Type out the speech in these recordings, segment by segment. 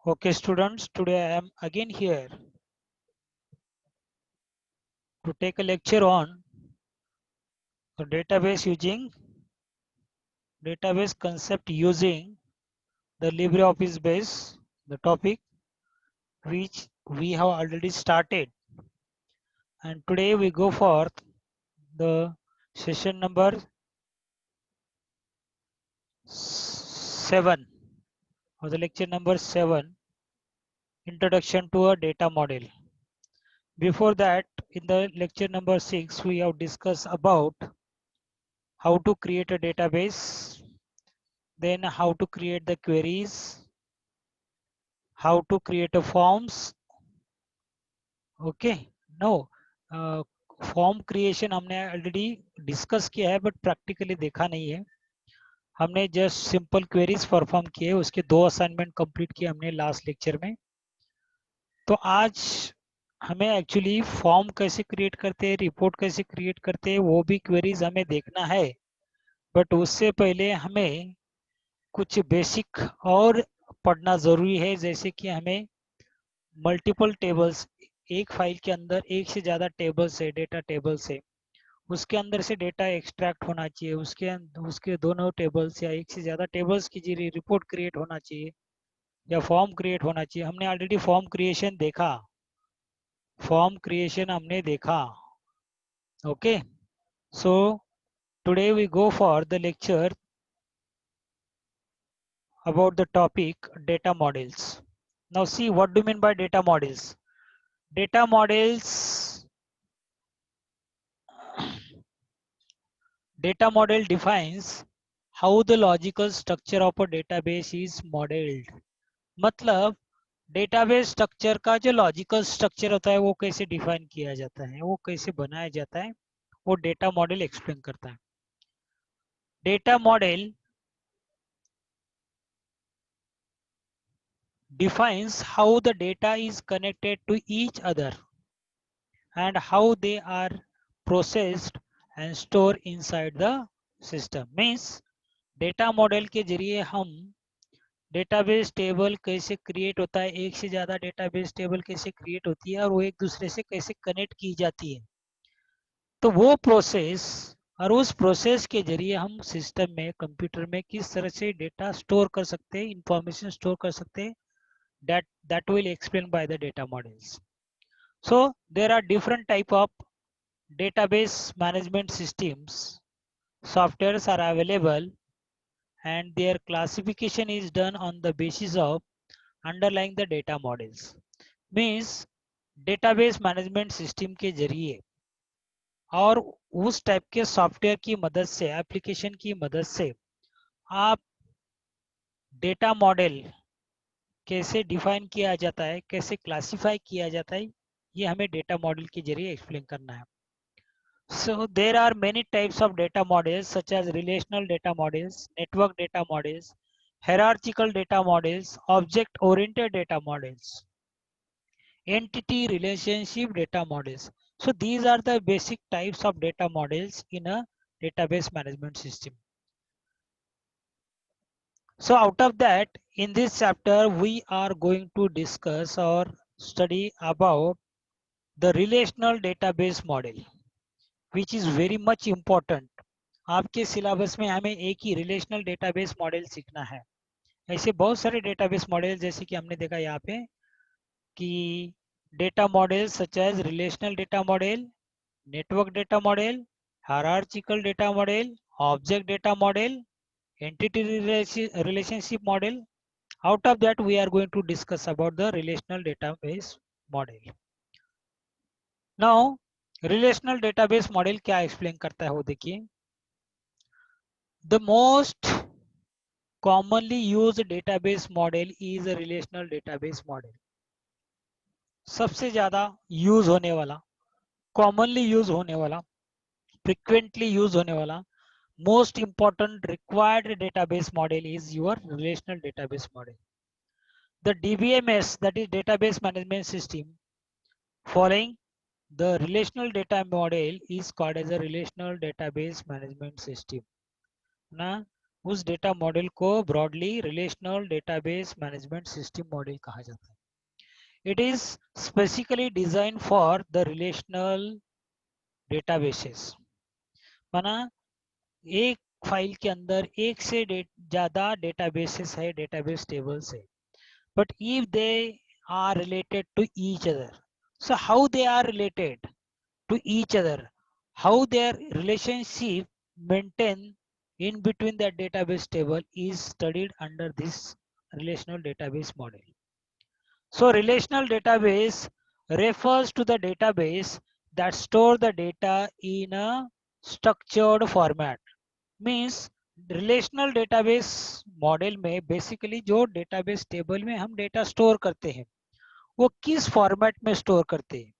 Okay, students, today I am again here to take a lecture on the database concept using the LibreOffice base, the topic which we have already started. And today we go forth the session number 7 or the lecture number 7, Introduction to a Data Model. Before that, in the lecture number 6, we have discussed about how to create a database, then how to create the queries, how to create a forms. Okay, no, form creation हमने already discuss किया है but practically देखा नहीं है. हमने just simple queries perform किए, उसके 2 assignment complete किए हमने लास्ट लेक्चर में. तो आज हमें एक्चुअली फॉर्म कैसे क्रिएट करते हैं, रिपोर्ट कैसे क्रिएट करते हैं, वो भी क्वेरीज हमें देखना है. बट उससे पहले हमें कुछ बेसिक और पढ़ना ज़रूरी है, जैसे कि हमें मल्टीपल टेबल्स, एक फाइल के अंदर एक से ज़्यादा टेबल्स है, डेटा टेबल्स है, उसके अंदर से डेटा एक्सट्रैक्ट होना चाहिए, उसके दोनों टेबल्स या एक से ज़्यादा टेबल्स की जरिए रिपोर्ट क्रिएट होना चाहिए या फॉर्म क्रिएट होना चाहिए. हमने ऑलरेडी फॉर्म क्रिएशन हमने देखा. Okay, so today we go for the lecture about the topic data models. Now see, what do you mean by data models? Data models, data model defines how the logical structure of a database is modeled. मतलब database structure का जो logical structure होता है वो कैसे define किया जाता है, वो कैसे बनाया जाता है, वो डेटा मॉडल एक्सप्लेन करता है. Data model defines how the data is connected to each other and how they are processed and stored inside the system. Means data model के जरिए हम डेटाबेस टेबल कैसे क्रिएट होता है, एक से ज़्यादा डेटाबेस टेबल कैसे क्रिएट होती है और वो एक दूसरे से कैसे कनेक्ट की जाती है, तो वो प्रोसेस और उस प्रोसेस के जरिए हम सिस्टम में, कंप्यूटर में किस तरह से डेटा स्टोर कर सकते हैं, इंफॉर्मेशन स्टोर कर सकते हैं, that will explain by the data models. So there are different type of database management systems. Softwares are available and their classification is done on the basis of underlying the data models. Means database management system के जरिए और उस type के software की मदद से, application की मदद से आप डेटा मॉडल कैसे डिफाइन किया जाता है, कैसे क्लासिफाई किया जाता है, ये हमें डेटा मॉडल के जरिए एक्सप्लेन करना है. So there are many types of data models such as relational data models, network data models, hierarchical data models, object-oriented data models, entity relationship data models. So these are the basic types of data models in a database management system. So out of that, in this chapter, we are going to discuss or study about the relational database model, which is very much important. आपके syllabus में हमें एक ही relational database model सीखना है. ऐसे बहुत सारे database model, जैसे कि हमने देखा यहाँ पे कि data model such as relational data model, network data model, hierarchical data model, object data model, entity relationship model. Out of that, we are going to discuss about the relational database model. Now, relational database model क्या explain करता है वो देखिए. The most commonly used database model is a relational database model. सबसे ज्यादा use होने वाला, commonly use होने वाला, फ्रिक्वेंटली यूज होने वाला, most important required database model is your relational database model. The DBMS, that is database management system, following the relational data model is called as a relational database management system. ना उस data model को broadly relational database management system model कहा जाता है। It is specifically design for the relational databases. माना एक file के अंदर एक से ज्यादा डेटाबेसेस है, डेटाबेस टेबल्स है, but if they are related to each other, so how they are related to each other, how their relationship maintained in between that database table is studied under this relational database model. So relational database refers to the database that store the data in a structured format. Means relational database model में basically जो database table में हम data store करते हैं वो किस format में store करते हैं,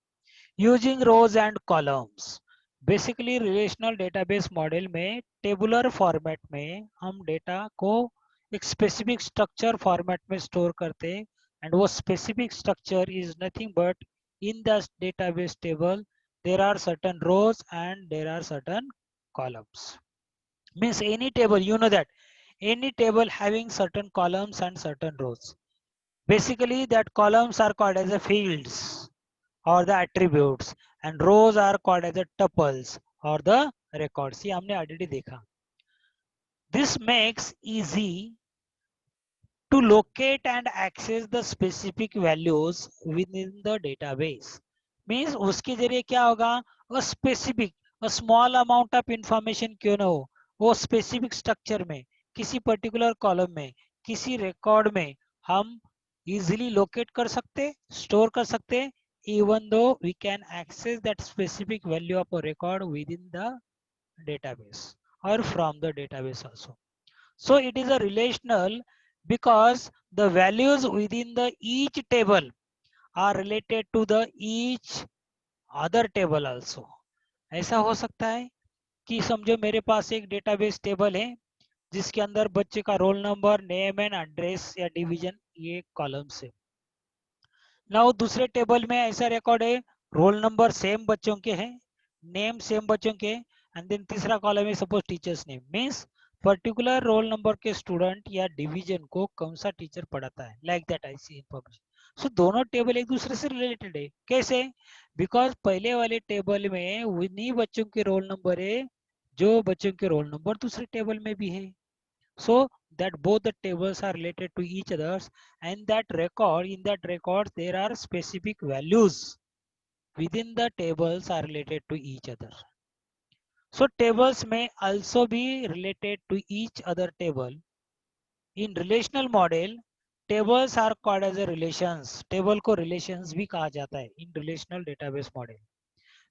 using rows and columns. Basically relational database model में टेबुलर फॉर्मेट में हम डेटा को एक स्पेसिफिक स्ट्रक्चर फॉर्मेट में स्टोर करते हैं, एंड वो specific structure is nothing but in the database table there are certain rows and there are certain columns. Means any table, you know that any table having certain columns and certain rows. Basically that columns are called as the fields or the attributes, and rows are called as the tuples or the records. ये हमने already देखा. This makes easy to locate and access the specific values within the database. Means उसके जरिए क्या होगा, a specific a small amount of information क्यों ना हो, वो specific structure में किसी particular column में किसी record में हम easily locate कर सकते, store कर सकते, even though we can access that specific value of a record within the database or from the database also. So it is a relational because the values within the each table are related to the each other table also. ऐसा हो सकता है कि समझो मेरे पास एक database table है जिसके अंदर बच्चे का roll number, name and address या डिवीजन ये कॉलम्स है। नाउ दूसरे टेबल में ऐसा रिकॉर्ड है, रोल नंबर सेम बच्चों के हैं, नेम सेम बच्चों के, एंड देन तीसरा कॉलम है suppose teachers name. Means particular roll number के स्टूडेंट या डिवीजन को कौन सा टीचर पढ़ाता है, like that I see information. So दोनों टेबल एक दूसरे से रिलेटेड है। कैसे? बिकॉज पहले वाले टेबल में उन्हीं बच्चों के रोल नंबर है जो बच्चों के रोल नंबर दूसरे टेबल में भी है। So that both the tables are related to each others, and that record, in that record there are specific values within the tables are related to each other. So tables may also be related to each other table. In relational model tables are called as a relations. Table को relations भी कहा जाता है in relational database model.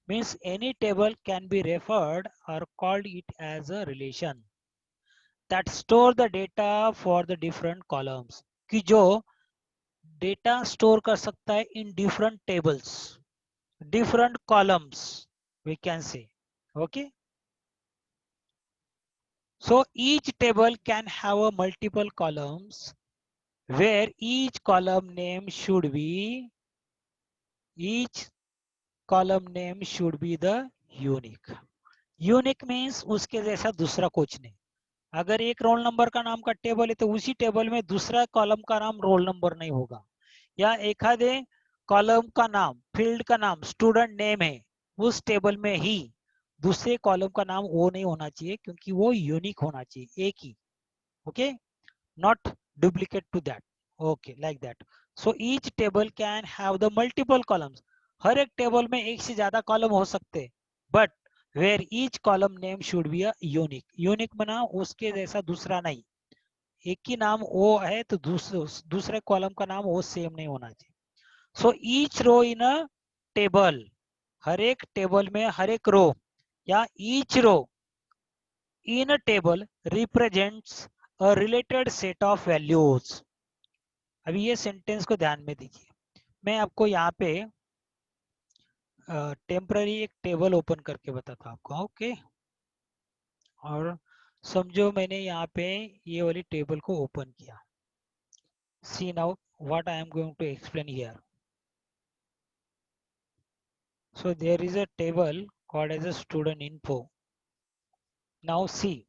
Means any table can be referred or called it as a relation that store the data for the different columns, कि जो data store कर सकता है in different tables, different columns we can say. Okay, so each table can have a multiple columns where each column name should be the unique. Unique means उसके जैसा दूसरा कुछ नहीं। अगर एक रोल नंबर का नाम का टेबल है तो उसी टेबल में दूसरा कॉलम का नाम रोल नंबर नहीं होगा, या एखादे कॉलम का नाम, फील्ड का नाम स्टूडेंट नेम है, उस टेबल में ही दूसरे कॉलम का नाम वो नहीं होना चाहिए क्योंकि वो यूनिक होना चाहिए, एक ही। Okay, not duplicate to that. Okay, like that. So each table can have the multiple columns. हर एक टेबल में एक से ज्यादा कॉलम हो सकते, but where each column name should be a unique. Unique बना उसके जैसा दूसरा नहीं, एक ही नाम वो है तो दूसरे कॉलम का नाम वो सेम नहीं होना चाहिए। So each row in a table, हर एक टेबल में हर एक रो या each row in a table represents a related set of values. अभी ये सेंटेंस को ध्यान में दीजिए, मैं आपको यहाँ पे टेम्पररी एक टेबल ओपन करके बताता हूँ आपको। ओके, और समझो मैंने यहाँ पे ये वाली टेबल को ओपन किया। See now what I am going to explain here. So there is a table called as a student info. Now see,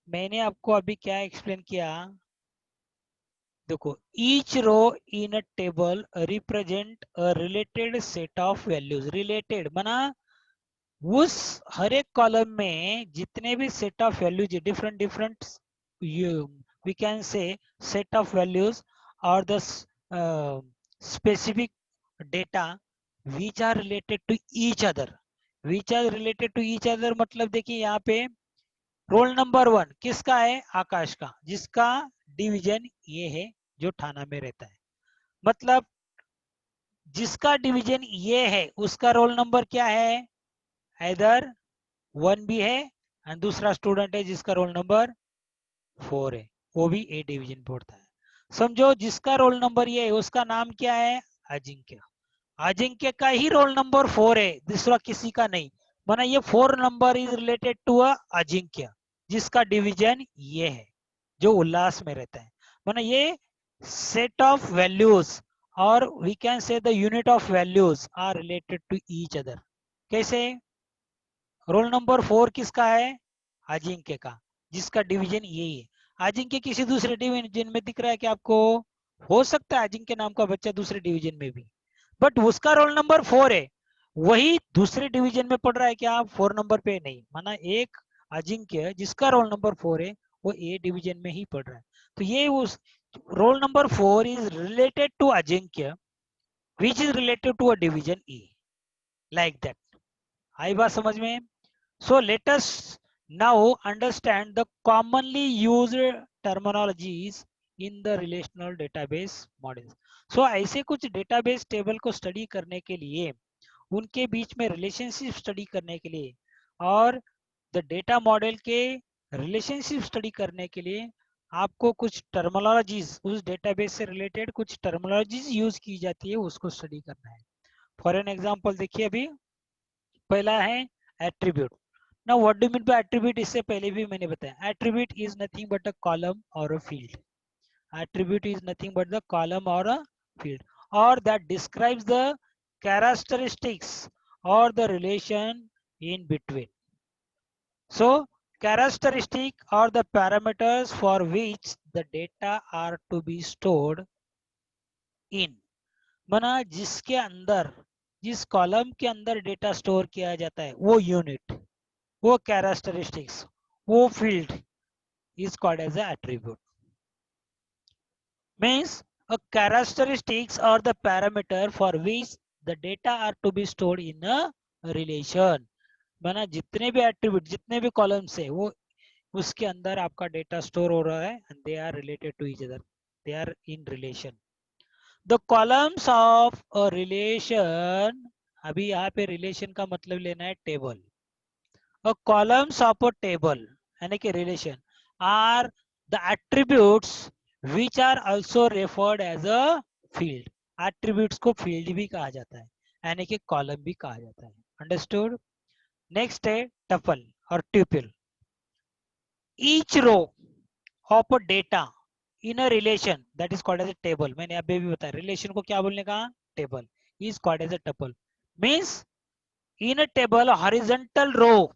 मैंने आपको अभी क्या एक्सप्लेन किया, देखो each row in a table represent a related set of values. Related माना उस हर एक कॉलम में जितने भी set of values different different, we can say set of values और the specific data which are related to each other. Which are related to each other मतलब देखिए यहाँ पे रोल नंबर 1 किसका है, आकाश का, जिसका डिवीजन ये है जो थाना में रहता है। मतलब जिसका डिवीजन ये है उसका रोल नंबर क्या है, इधर 1 भी है, एंड दूसरा स्टूडेंट है जिसका रोल नंबर 4 है, वो भी ए डिवीजन पढ़ता है। समझो जिसका रोल नंबर ये है उसका नाम क्या है, अजिंक्य। अजिंक्य का ही रोल नंबर 4 है, दूसरा किसी का नहीं। माना ये 4 number is related to a Ajinkya जिसका डिवीजन ये है, जो उल्लास में रहता है। माना ये सेट ऑफ वैल्यूज और we can say the unit of values are related to each other. कैसे, रोल नंबर 4 किसका है, अजिंक्य का, जिसका डिवीजन यही है। अजिंक्य किसी दूसरे डिवीजन में दिख रहा है कि आपको, हो सकता है अजिंक्य नाम का बच्चा दूसरे डिवीजन में भी, बट उसका रोल नंबर 4 है, वही दूसरे डिवीजन में पढ़ रहा है क्या, 4 नंबर पे नहीं। माना एक अजिंक्य जिसका रोल नंबर 4 है वो ए डिवीजन में ही पढ़ रहा है। तो ये उस roll number 4 is related to Ajinkya which is related to a division E, like that. आई बात समझ में। So let us now understand the commonly used terminologies in the relational database models. So ऐसे कुछ database table को study करने के लिए, उनके बीच में relationship study करने के लिए और the data model के relationship study करने के लिए आपको कुछ terminologies, उस database से related कुछ terminologies use की जाती है, उसको study करना है। For an example देखिए, अभी पहला है attribute. Now what do you mean by attribute, इससे पहले भी मैंने बताया, attribute is nothing but a column or a field. Attribute is nothing but the column or a field, or that describes the characteristics or the relation in between. So characteristic or the parameters for which the data are to be stored in, माना जिसके अंदर, जिस column के अंदर data store किया जाता है वो यूनिट, वो कैरेक्टरिस्टिक्स, वो field is called as an attribute. Means a characteristics or the parameter for which the data are to be stored in a relation. माना जितने भी एट्रीब्यूट, जितने भी कॉलम्स है वो उसके अंदर आपका डेटा स्टोर हो रहा है, and they are related to each other, they are in relation. The columns of a relation, अभी यहाँ पे रिलेशन का मतलब लेना है table. A columns of a table यानी कि relation are the attributes which are also referred as a field. Attributes को field भी कहा जाता है, यानी कि कॉलम भी कहा जाता है। अंडरस्टूड। नेक्स्ट है टपल और tuple. Each row of a data in a relation that is called as a table. मैंने अभी भी बताया रिलेशन को क्या बोलने का, table, is called as a tuple. Means in a table horizontal row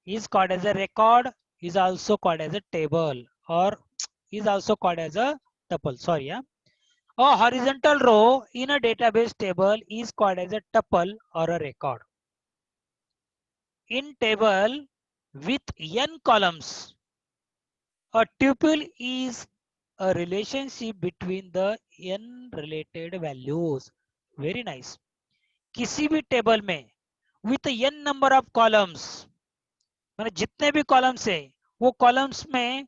is called as a record, is also called as a table, or is also called as a tuple. Sorry, yeah. A horizontal row in a database table is called as a tuple or a record. In table with n columns, a tuple is a relationship between the n related values. Very nice. किसी भी table में with n number of columns, मतलब जितने भी columns है वो columns में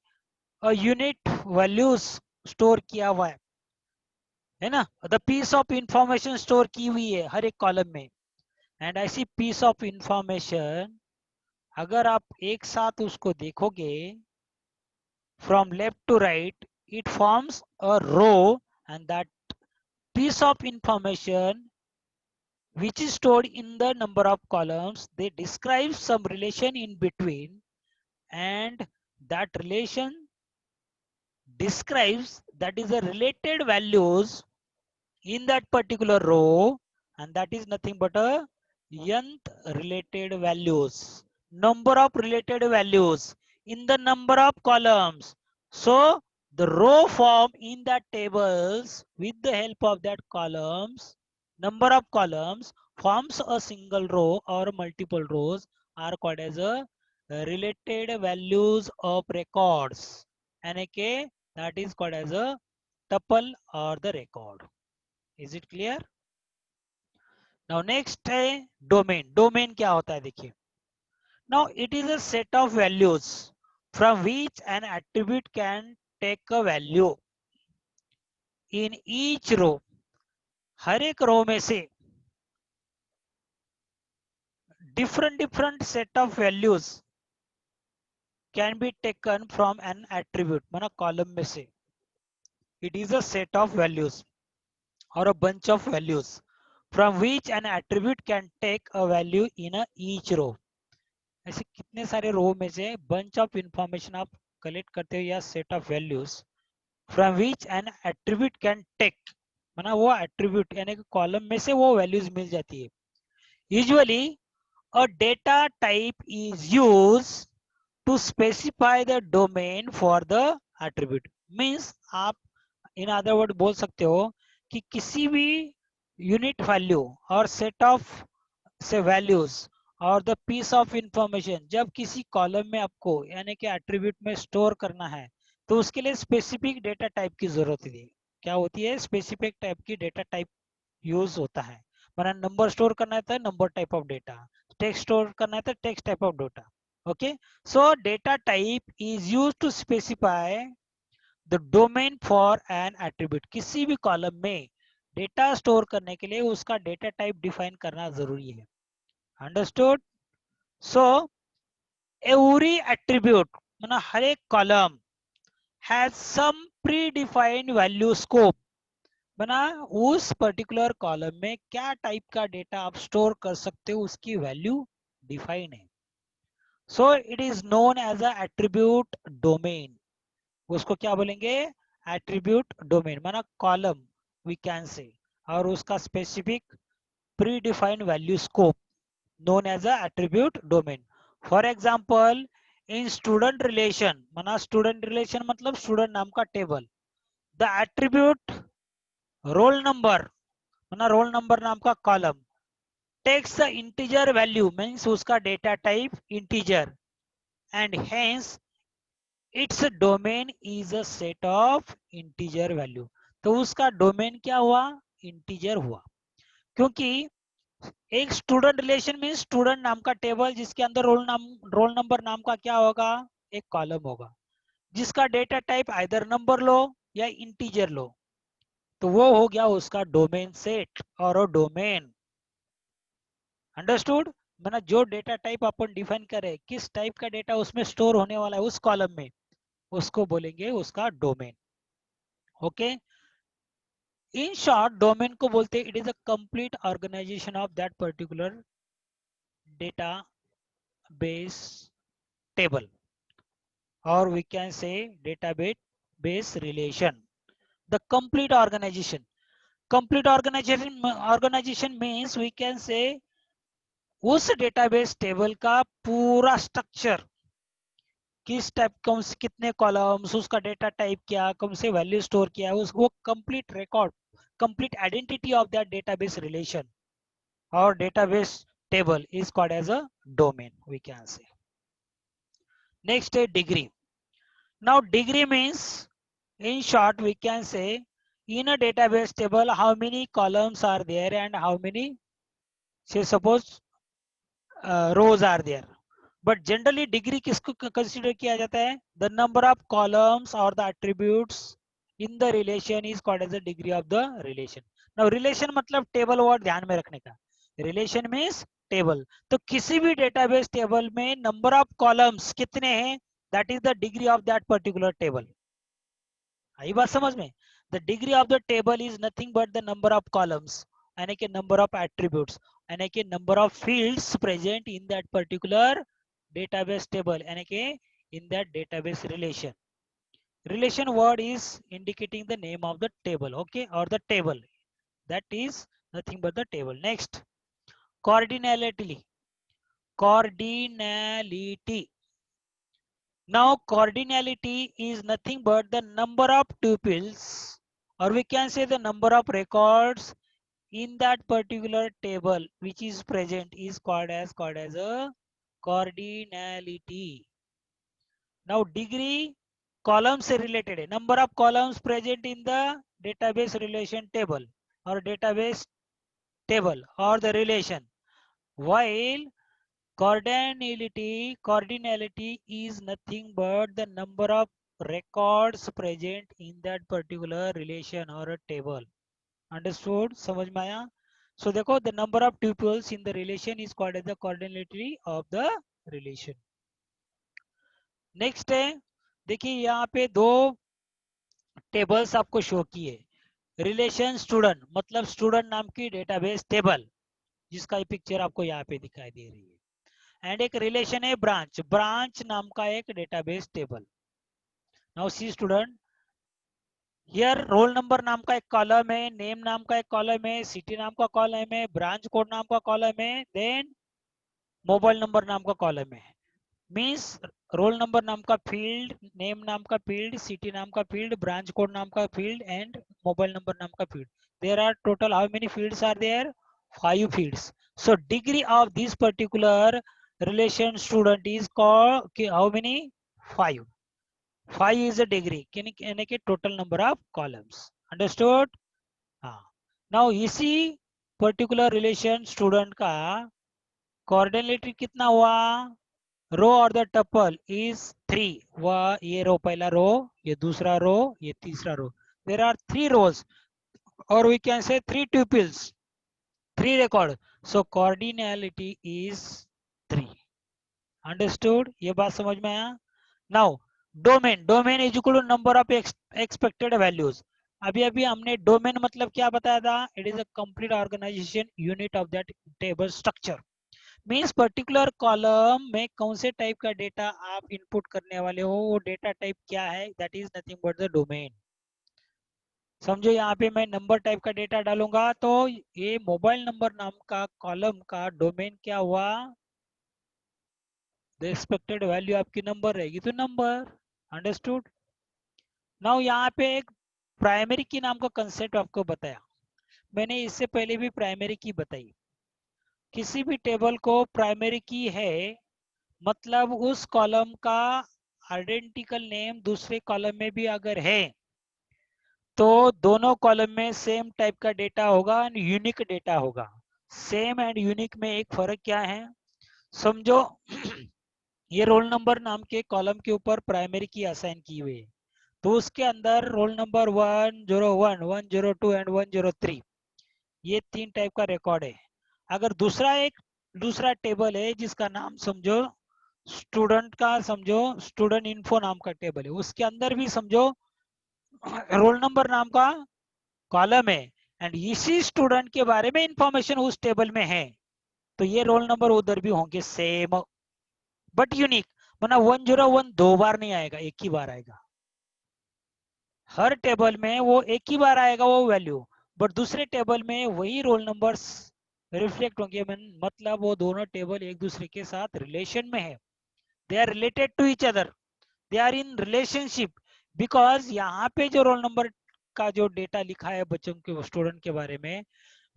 unit values store किया हुआ है ना, the piece of information store की हुई है हर एक कॉलम में। एंड ऐसी पीस ऑफ इंफॉर्मेशन अगर आप एक साथ उसको देखोगे from left to right, it forms a row, and that piece of information which is stored in the number of columns, they describe some relation in between, and that relation describes that is the related values in that particular row, and that is nothing but a nth related values, number of related values in the number of columns. So the row form in the tables with the help of that columns, number of columns forms a single row or multiple rows are called as a related values of records. NAK, that is called as a tuple or the record. Is it clear? Now next है domain. Domain क्या होता है देखिए. Now it is a set of values from which an attribute can take a value. In each row, हर एक रो में से different set of values can be taken from an attribute. माना column में से. It is a set of values or a bunch of values from which an attribute can take a value in a each row. ऐसे कितने सारे रो में से bunch of information आप collect करते हो या set of values from which an attribute can take, माना वो attribute यानी कि कॉलम में से वो values मिल जाती है. Usually a data type is used to specify the domain for the attribute. Means आप in other word बोल सकते हो कि किसी भी यूनिट वैल्यू और सेट ऑफ से वैल्यूज और द पीस ऑफ इंफॉर्मेशन जब किसी कॉलम में आपको यानी कि एट्रीब्यूट में स्टोर करना है तो उसके लिए स्पेसिफिक डेटा टाइप की जरूरत है. क्या होती है? स्पेसिफिक टाइप की डेटा टाइप यूज होता है. वरना नंबर स्टोर करना है तो number type of data, text store करना है तो text type of data. Okay, so data type is use to specify the domain for an attribute. किसी भी कॉलम में डेटा स्टोर करने के लिए उसका डेटा टाइप डिफाइन करना जरूरी है. अंडरस्टूड? सो एवरी एट्रीब्यूट मतलब हर एक column has some predefined value scope. बना उस पर्टिकुलर कॉलम में क्या टाइप का डेटा आप स्टोर कर सकते हो उसकी वैल्यू डिफाइन है. So it is known as a attribute domain. उसको क्या बोलेंगे? Attribute domain. माना कॉलम वी कैन से और उसका specific predefined value scope known as a attribute domain. For example, in student relation, माना student relation मतलब student नाम का table. The attribute roll number माना roll number नाम का column takes the integer value means उसका data type integer and hence its domain is a set of integer value. तो उसका डोमेन क्या हुआ? इंटीजर हुआ. क्योंकि एक स्टूडेंट रिलेशन में स्टूडेंट नाम का टेबल जिसके अंदर रोल नंबर नाम का क्या होगा? एक कॉलम होगा जिसका डेटा टाइप आइदर नंबर लो या इंटीजर लो. तो वो हो गया उसका डोमेन सेट और डोमेन. अंडरस्टूड? मतलब जो डेटा टाइप अपन डिफाइन करें किस टाइप का डेटा उसमें स्टोर होने वाला है उस कॉलम में उसको बोलेंगे उसका domain. Okay, in short domain को बोलते हैं it is a complete organization of that particular database table or we can say database relation. The complete organization means we can say उस database table का पूरा structure किस type कौन से कितने कॉलम्स उसका डेटा टाइप क्या कौन से वैल्यू स्टोर किया है उसको complete record complete identity of that database relation और database table is called as a domain we can say. Next is degree. Now degree means in short we can say in a database table how many columns are there and how many say suppose rows are there. But generally degree किसको consider किया जाता है? The number of columns or the attributes in the relation is called as the degree of the relation. Now relation मतलब table word ध्यान में रखने का. Relation means table. तो किसी भी database table में number of columns कितने हैं? That is the degree of that particular table. आई बात समझ में? The degree of the table is nothing but the number of columns यानी कि नंबर ऑफ एट्रीब्यूट्स यानी कि number of fields present in that particular database table यानी कि in that database relation. Relation word is indicating the name of the table. Okay, और the table that is nothing but the table. Next, coordinality. Coordinality Now cardinality is nothing but the number of tuples, or we can say the number of records in that particular table which is present is called as a cardinality. Now degree, columns से related है, number of columns present in the database relation table or database table or the relation, while cardinality is nothing but the number of records present in that particular relation or a table. Understood? समझ में आया? So देखो, the number of tuples in the relation is called as the cardinality of the relation. Next है, देखिए यहाँ पे दो tables आपको शो किए, रिलेशन स्टूडेंट मतलब स्टूडेंट नाम की डेटाबेस टेबल जिसका पिक्चर आपको यहाँ पे दिखाई दे रही है, एंड एक रिलेशन है ब्रांच, ब्रांच नाम का एक database table. Now see student, here roll number नाम का एक कॉलम है, नेम नाम का एक कॉलम है, सिटी नाम का कॉलम है, ब्रांच कोड नाम का कॉलम है, देन मोबाइल नंबर नाम का कॉलम है. मीन्स रोल नंबर नाम का फील्ड, नेम नाम का फील्ड, सिटी नाम का फील्ड, ब्रांच कोड नाम का फील्ड एंड मोबाइल नंबर नाम का field. There are total how many fields are there? 5 fields. So degree of this particular relation student is called how many? 5. 5 is a degree, यानी कि total number of columns. Understood? हाँ. Now इसी particular relation student का coordinate कितना हुआ? रो और the tuple is 3. वह ये रो पहला रो, ये दूसरा रो, ये तीसरा रो. देर आर 3 rows और वी कैन से 3 tuples, 3 record. So cardinality is 3. Understood? ये बात समझ में आया? Now domain is equal to number of expected values. अभी अभी हमने डोमेन मतलब क्या बताया था? It is a complete organization unit of that table structure. Means particular column में कौन से टाइप का डेटा आप इनपुट करने वाले हो, वो डेटा टाइप क्या है, that is nothing but the domain. समझो यहाँ पे मैं नंबर टाइप का डेटा डालूंगा तो ये मोबाइल नंबर नाम का कॉलम का डोमेन क्या हुआ? द एक्सपेक्टेड वैल्यू आपकी नंबर रहेगी तो नंबर. अंडरस्टूड? नाउ यहाँ पे एक प्राइमरी की नाम का कंसेप्ट आपको बताया, मैंने इससे पहले भी प्राइमरी की बताई. किसी भी टेबल को प्राइमरी की है मतलब उस कॉलम का आइडेंटिकल नेम दूसरे कॉलम में भी अगर है तो दोनों कॉलम में सेम टाइप का डेटा होगा एंड यूनिक डेटा होगा. सेम एंड यूनिक में एक फर्क क्या है? समझो ये रोल नंबर नाम के कॉलम के ऊपर प्राइमरी की असाइन की हुई है, तो उसके अंदर रोल नंबर 101, 102 एंड 103 ये 3 टाइप का रिकॉर्ड है. अगर दूसरा टेबल है जिसका नाम समझो स्टूडेंट का, समझो स्टूडेंट इन्फो नाम का टेबल है, उसके अंदर भी समझो रोल नंबर नाम का कॉलम है एंड इसी स्टूडेंट के बारे में इंफॉर्मेशन उस टेबल में है, तो ये रोल नंबर उधर भी होंगे सेम बट यूनिक. मतलब 101 दो बार नहीं आएगा, एक ही बार आएगा. हर टेबल में वो एक ही बार आएगा वो वैल्यू, बट दूसरे टेबल में वही रोल नंबर्स रिफ्लेक्ट होंगे. मतलब वो दोनों टेबल एक दूसरे के साथ रिलेशन में है, they are related to each other, they are in relationship. Because यहाँ पे जो रोल नंबर का जो डेटा लिखा है बच्चों के स्टूडेंट के बारे में,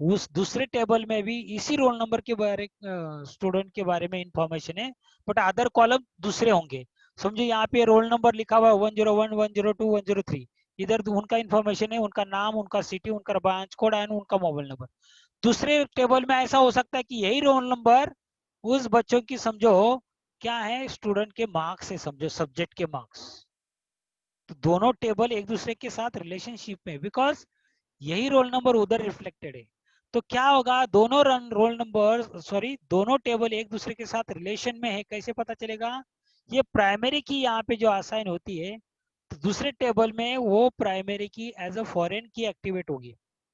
उस दूसरे टेबल में भी इसी रोल नंबर के बारे स्टूडेंट के बारे में इंफॉर्मेशन है, बट अदर कॉलम दूसरे होंगे. समझो यहाँ पे रोल नंबर लिखा हुआ है 101, 102, 103, इधर उनका इंफॉर्मेशन है, उनका नाम, उनका सिटी, उनका ब्रांच कोड एंड उनका मोबाइल नंबर. दूसरे टेबल में ऐसा हो सकता है कि यही रोल नंबर उस बच्चों की समझो क्या है, स्टूडेंट के मार्क्स है, समझो सब्जेक्ट के मार्क्स. तो दोनों टेबल एक दूसरे के साथ रिलेशनशिप में, बिकॉज यही रोल नंबर उधर रिफ्लेक्टेड है. तो क्या होगा, दोनों रोल नंबर दोनों टेबल एक दूसरे के साथ रिलेशन में है, कैसे पता चलेगा? ये प्राइमरी की यहाँ पे जो असाइन होती है तो दूसरे टेबल में वो प्राइमरी की एज अ फॉरेन की एक्टिवेट होगी.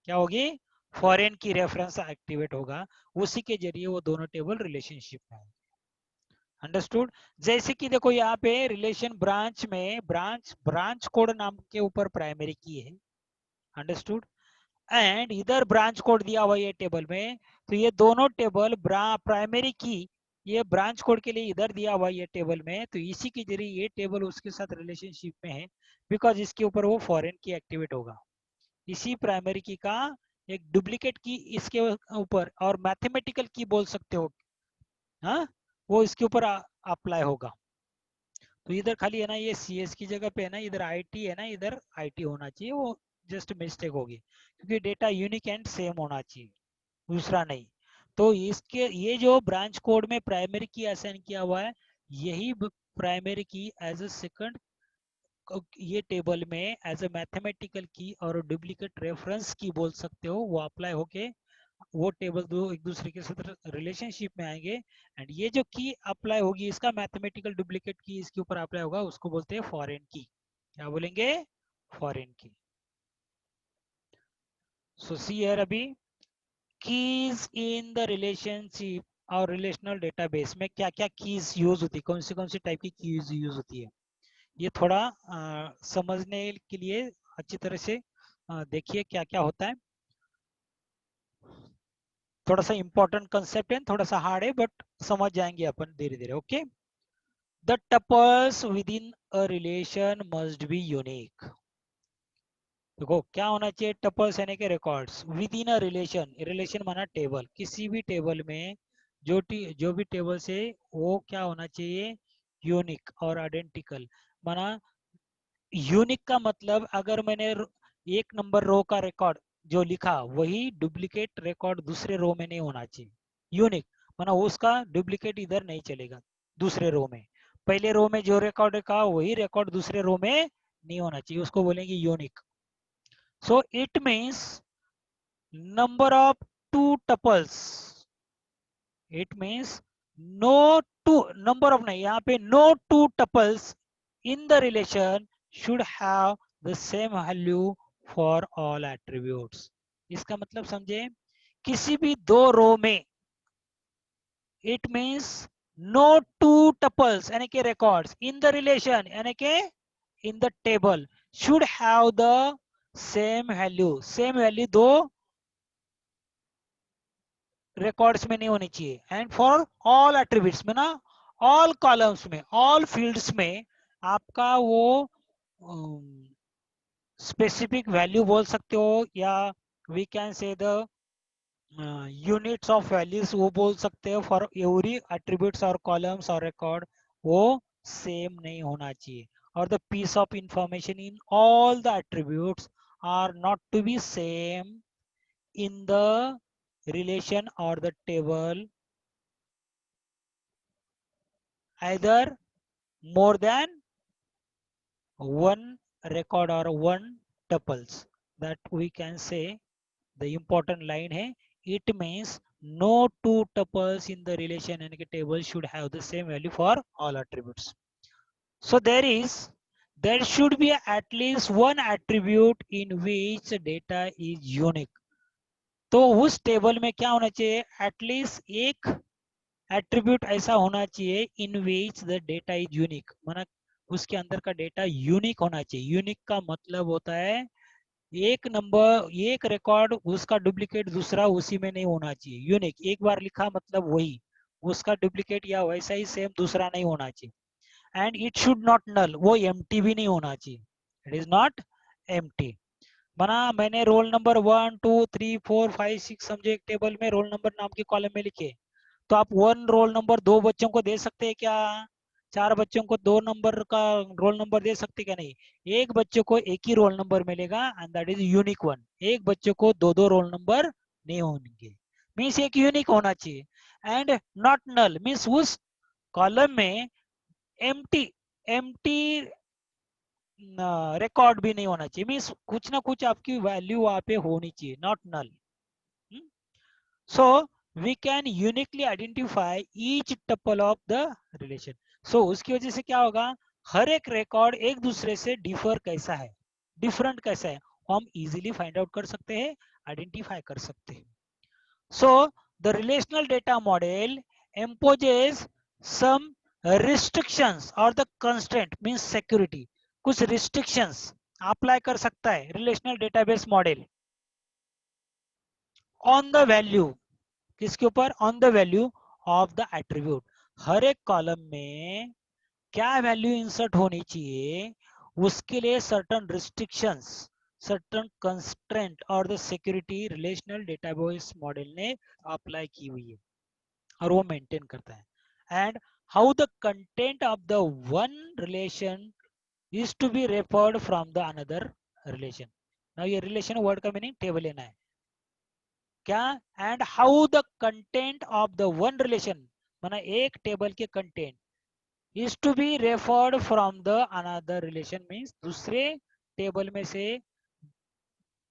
क्या होगी? फॉरेन की रेफरेंस एक्टिवेट होगा, उसी के जरिए वो दोनों टेबल रिलेशनशिप में है. अंडरस्टूड? जैसे कि देखो यहाँ पे रिलेशन ब्रांच में ब्रांच कोड नाम के ऊपर प्राइमरी की है. अंडरस्टूड? एंड इधर ब्रांच कोड दिया हुआ है टेबल में, तो ये दोनों टेबल प्राइमरी की ये ब्रांच कोड के लिए इधर दिया हुआ ये टेबल में, तो इसी के जरिए ये टेबल उसके साथ रिलेशनशिप में है, बिकॉज इसके ऊपर वो फॉरेन की एक्टिवेट होगा। इसी प्राइमरी की का एक डुप्लीकेट की इसके ऊपर, और मैथमेटिकल की बोल सकते हो, हाँ, वो इसके ऊपर अप्लाई होगा। तो इधर खाली है ना, ये सी एस की जगह पे है ना, इधर आई टी है ना, इधर आई टी होना चाहिए, वो जस्ट मिस्टेक होगी, क्योंकि डेटा यूनिक एंड सेम होना चाहिए, दूसरा नहीं। तो इसके ये जो ब्रांच कोड में प्राइमरी की असाइन किया हुआ है, यही प्राइमरी की एज ए सेकंड ये टेबल में एज ए मैथमेटिकल की और डुप्लीकेट रेफरेंस की बोल सकते हो, वो अप्लाई होके वो टेबल दो एक दूसरे के साथ रिलेशनशिप में आएंगे। एंड ये जो की अप्लाई होगी, इसका मैथमेटिकल डुप्लीकेट की इसके ऊपर अप्लाई होगा, उसको बोलते हैं फॉरेन की। क्या बोलेंगे? फॉरेन की। सो सी हियर अभी, कीज इन द रिलेशनशिप और रिलेशनल डेटाबेस में क्या क्या कीज यूज होती है, कौन सी टाइप की कीज यूज होती है, ये थोड़ा समझने के लिए अच्छी तरह से देखिए क्या क्या होता है। थोड़ा सा इंपॉर्टेंट कंसेप्ट है, थोड़ा सा हार्ड है, बट समझ जाएंगे अपन धीरे धीरे। Okay, the tuples with in a relation must be unique. देखो क्या होना चाहिए, टपल्स यानी कि records with in a relation, relation माना टेबल, किसी भी टेबल में जो भी टेबल्स है वो क्या होना चाहिए, यूनिक और आइडेंटिकल। माना यूनिक का मतलब, अगर मैंने एक नंबर रो का रिकॉर्ड जो लिखा, वही डुप्लीकेट रिकॉर्ड दूसरे रो में नहीं होना चाहिए। यूनिक माना उसका डुप्लीकेट इधर नहीं चलेगा दूसरे रो में, पहले रो में जो रिकॉर्ड रखा वही रिकॉर्ड दूसरे रो में नहीं होना चाहिए, उसको बोलेंगे unique. So it means number of two tuples, it means no two, number of नहीं, यहाँ पे no two tuples in the relation should have the same value for all attributes। इसका मतलब समझे, किसी भी दो रो में, it means no two tuples यानी कि records in the relation यानी कि in the table should have the same value दो रिकॉर्ड्स में नहीं होनी चाहिए, एंड फॉर ऑल एट्रीब्यूट्स में ना, ऑल कॉलम्स में, ऑल फील्ड्स में आपका वो स्पेसिफिक वैल्यू बोल सकते हो, या we can say the units of values वो बोल सकते हो, फॉर एवरी एट्रीब्यूट्स और कॉलम्स और रिकॉर्ड वो सेम नहीं होना चाहिए, और the piece of information in all the attributes are not to be same in the relation or the table either more than one record or one tuples, that we can say the important line hai, it means no two tuples in the relation and table should have the same value for all attributes. So there should be at least one attribute in which data is unique। तो उस table में क्या होना चाहिए, at least एक attribute ऐसा होना चाहिए in which the data is unique, माना उसके अंदर का डेटा यूनिक होना चाहिए। यूनिक का मतलब होता है एक नंबर, एक रिकॉर्ड उसका डुप्लीकेट दूसरा उसी में नहीं होना चाहिए। यूनिक एक बार लिखा मतलब वही, उसका डुप्लीकेट या वैसा ही सेम दूसरा नहीं होना चाहिए। And it should not null, वो एम्प्टी भी नहीं होना चाहिए, इट इज नॉट एम्प्टी। बना मैंने रोल नंबर 1 2 3 4 5 6 समझे एक टेबल में रोल नंबर नाम के कॉलम में लिखे, तो आप वन रोल नंबर दो बच्चों को दे सकते हैं क्या, चार बच्चों को दो नंबर का रोल नंबर दे सकते क्या, नहीं। एक बच्चे को एक ही रोल नंबर मिलेगा and that is unique one. एक बच्चे को दो दो रोल नंबर नहीं होंगे, मीन्स एक यूनिक होना चाहिए। एंड नॉट नल मीन्स उस कॉलम में एम्प्टी एम्प्टी रिकॉर्ड भी नहीं होना चाहिए, मीन्स कुछ ना कुछ आपकी वैल्यू वहां पे होनी चाहिए, not null. So we can uniquely identify each tuple of the relation। So उसकी वजह से क्या होगा, हर एक रिकॉर्ड एक दूसरे से डिफर कैसा है, डिफरेंट कैसा है, हम इजीली फाइंड आउट कर सकते हैं, आइडेंटिफाई कर सकते हैं। So the relational data model imposes some restrictions or the constraint means security, कुछ restrictions अप्लाई कर सकता है relational database model on the value, किसके ऊपर, on the value of the attribute. हर एक कॉलम में क्या वैल्यू इंसर्ट होनी चाहिए, उसके लिए सर्टन रिस्ट्रिक्शंस, सर्टन कंस्ट्रेंट और the security relational database model ने अप्लाई की हुई है और वो मेंटेन करता है। And how the content of the one relation is to be referred from the another relation. Now ये रिलेशन वर्ड का मीनिंग टेबल लेना है क्या, and how the content of the one relation, माना एक टेबल के content is to be referred from the another relation means दूसरे table में से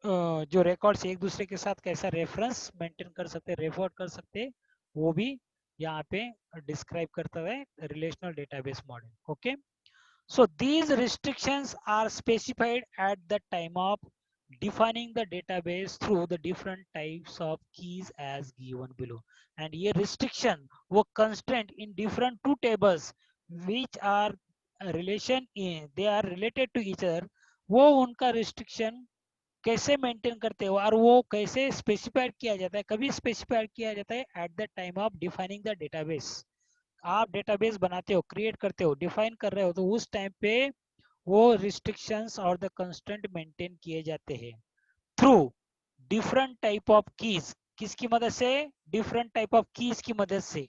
जो रिकॉर्ड्स एक दूसरे के साथ कैसा रेफरेंस मेंटेन कर सकते, रेफर कर सकते, वो भी यहाँ पे डिस्क्राइब करता है relational database model. Okay, so these restrictions are specified at the time of defining the database through the different types of keys as given below। and ये restriction वो constraint in different two tables which are relation in they are related to each other, वो उनका restriction कैसे maintain करते हो और वो कैसे स्पेसिफाइड किया जाता है, कभी स्पेसिफाइड किया जाता है at the time of defining the database. आप डेटाबेस बनाते हो, क्रिएट करते हो, डिफाइन कर रहे हो, तो उस टाइम पे वो रिस्ट्रिक्शंस और द कंस्टेंट मेंटेन किए जाते हैं through different type of keys. किसकी मदद से, डिफरेंट टाइप ऑफ कीज की मदद से।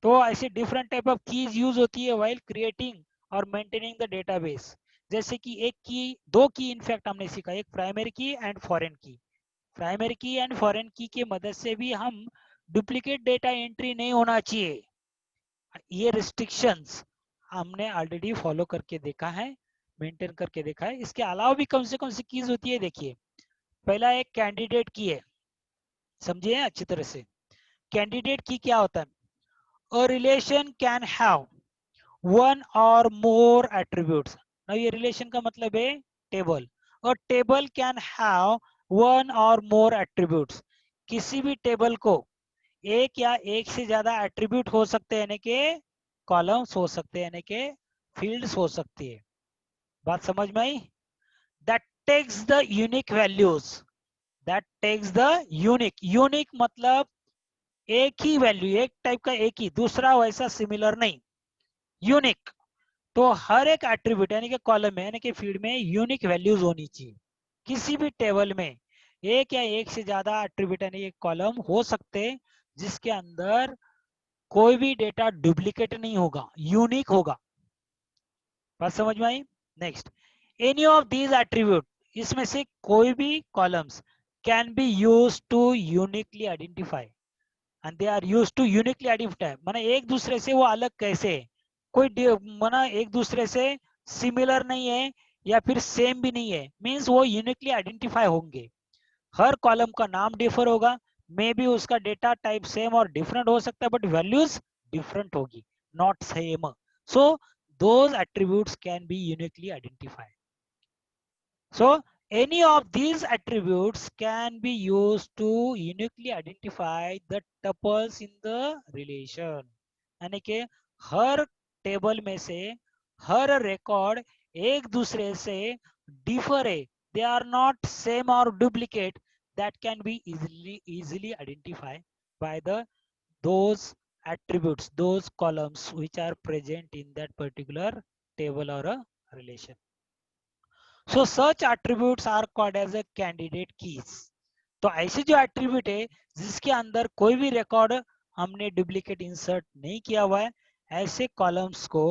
तो ऐसे different type of keys use होती है वाइल क्रिएटिंग और मेंटेनिंग द डेटाबेस। जैसे कि एक की, दो की इनफैक्ट हमने सीखा, एक प्राइमरी की एंड फॉरेन की। प्राइमरी की एंड फॉरेन की के मदद से भी हम डुप्लीकेट डेटा एंट्री नहीं होना चाहिए। ये रिस्ट्रिक्शंस हमने ऑलरेडी फॉलो करके देखा है, मेंटेन करके देखा है। इसके अलावा भी कौन से कीज होती है, देखिए पहला एक कैंडिडेट की है, समझिए अच्छी तरह से। कैंडिडेट की क्या होता है, a relation can have one और मोर एट्रीब्यूट्स। नाउ ये रिलेशन का मतलब है टेबल, और टेबल कैन हैव वन और मोर एट्रीब्यूट्स। किसी भी टेबल को एक या एक से ज्यादा एट्रीब्यूट हो सकते हैं, यानी कि कॉलम्स हो सकते हैं, यानी कि फील्ड्स हो सकती है। बात समझ में आई? That takes the unique values, that takes the unique, unique मतलब एक ही वैल्यू, एक टाइप का एक ही, दूसरा वैसा सिमिलर नहीं, यूनिक। तो हर एक एट्रीब्यूट यानी कि कॉलम में यानी कि फील्ड में यूनिक वैल्यूज होनी चाहिए। किसी भी टेबल में एक या एक से ज्यादा एट्रीब्यूट यानी कि कॉलम हो सकते हैं जिसके अंदर कोई भी डेटा डुप्लीकेट नहीं होगा, यूनिक होगा। बात समझ में आई? Next, any of these attribute, इसमें से कोई भी columns can be use to uniquely identify, and they are use to uniquely identify, माना एक दूसरे से वो अलग कैसे है, कोई माना एक दूसरे से सिमिलर नहीं है या फिर सेम भी नहीं है, मींस वो यूनिकली आइडेंटिफाई होंगे। हर कॉलम का नाम डिफर होगा, मे बी उसका डेटा टाइप सेम और डिफरेंट हो सकता है, बट वैल्यूज डिफरेंट होगी, not same. So those attributes can be uniquely identified. So any of these attributes can be used to uniquely identify the tuples in the relation। यानी कि हर table में से हर record एक दूसरे से डिफर है, they are not same और duplicate, that can be easily identified by the those attributes, those columns which are present in that particular table or a relation. So such attributes are called as a candidate keys। तो ऐसे जो attribute है जिसके अंदर कोई भी record हमने duplicate insert नहीं किया हुआ है, ऐसे कॉलम्स को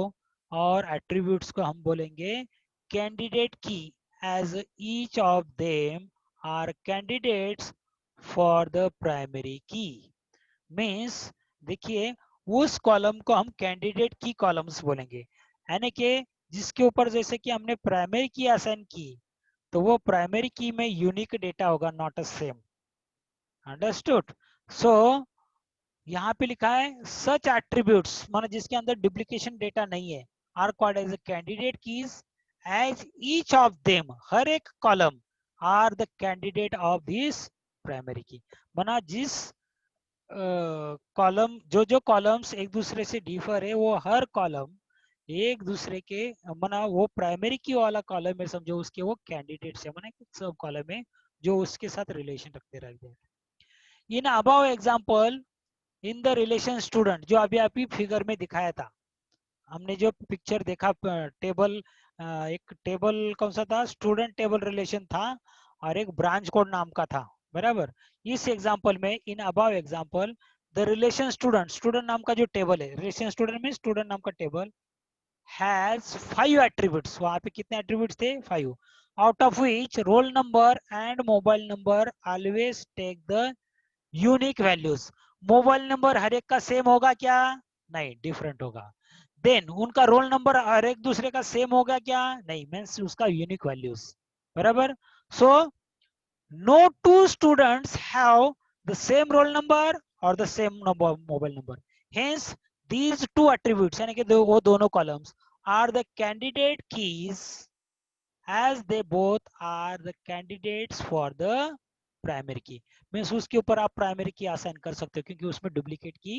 और एट्रीब्यूट्स को हम बोलेंगे candidate key, as each of them are candidates for the primary key. Means देखिए, उस कॉलम को हम कैंडिडेट की कॉलम्स बोलेंगे, यानी कि जिसके ऊपर जैसे कि हमने प्राइमरी की असाइन की, तो वो प्राइमरी की में यूनिक डेटा होगा, नॉट अ सेम। अंडरस्टूड? सो यहाँ पे लिखा है सच एट्रीब्यूट्स, माना जिसके अंदर डुप्लीकेशन डेटा नहीं है, are called as candidate keys as each of them, हर एक column are the candidate of this primary key. माना जिस कॉलम, जो कॉलम्स एक दूसरे से डिफर है, वो हर कॉलम एक दूसरे के, माना वो प्राइमरी की वाला कॉलम है, समझो उसके वो कैंडिडेट्स है, माना सब कॉलम है जो उसके साथ रिलेशन रखते रहते हैं। In above example in the relation student, जो अभी अभी फिगर में दिखाया था, हमने जो पिक्चर देखा टेबल, एक टेबल कौन सा था, स्टूडेंट टेबल रिलेशन था और एक ब्रांच कोड नाम का था, बराबर। इस एग्जांपल में, in above example, the relation student, student नाम का जो टेबल है, रिलेशन स्टूडेंट में स्टूडेंट नाम का टेबल हैज 5 एट्रीब्यूट्स, वहां पे कितने एट्रीब्यूट्स थे, 5, out of which roll number and mobile number always take the unique values. Mobile number हर एक का सेम होगा क्या, नहीं, डिफरेंट होगा। देन उनका रोल नंबर हर एक दूसरे का सेम होगा क्या, नहीं, मीन्स उसका यूनिक वैल्यूज, बराबर। So no two students have the same roll number और the same number mobile number, hence these two attributes यानी कि वो दोनों columns are the candidate keys as they both are the candidates for the primary key. Means उसके ऊपर आप primary की assign कर सकते हो क्योंकि उसमें डुप्लीकेट की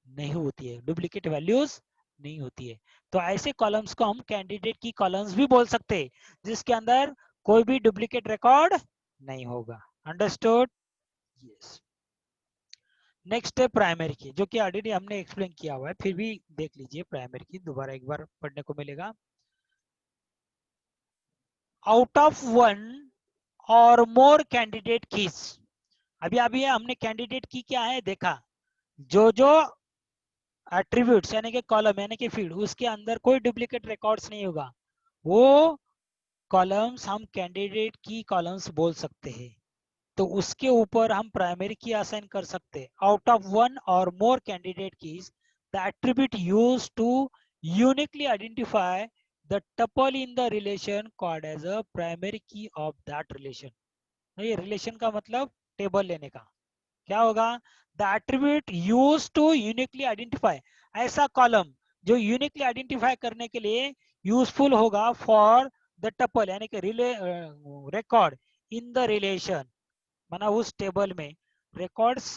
नहीं होती है, डुप्लीकेट वैल्यूज नहीं होती है। तो ऐसे कॉलम्स को हम कैंडिडेट की कॉलम्स भी बोल सकते हैं जिसके अंदर कोई भी डुप्लीकेट रिकॉर्ड नहीं होगा। अंडरस्टूड? यस। नेक्स्ट है प्राइमरी की, जो कि ऑलरेडी हमने एक्सप्लेन किया हुआ है, फिर भी देख लीजिए प्राइमरी की, दोबारा एक बार पढ़ने को मिलेगा। आउट ऑफ वन और मोर कैंडिडेट कीज, अभी अभी हमने कैंडिडेट की क्या है देखा, जो जो एट्रीब्यूट्स यानी कि कॉलम यानी कि फील्ड, उसके अंदर कोई डुप्लीकेट रिकॉर्ड्स नहीं होगा, वो कॉलम्स हम कैंडिडेट की कॉलम्स बोल सकते हैं। तो उसके ऊपर हम प्राइमरी की असाइन कर सकते हैं। आउट ऑफ वन और more candidate keys, the attribute use to uniquely identify the tuple in the relation called as a primary key of that relation. ये रिलेशन का मतलब टेबल लेने का, क्या होगा, the attribute use to uniquely identify, ऐसा column जो uniquely identify करने के लिए यूजफुल होगा फॉर द टपल यानी कि रिकॉर्ड इन द रिलेशन, माना उस टेबल में रिकॉर्ड्स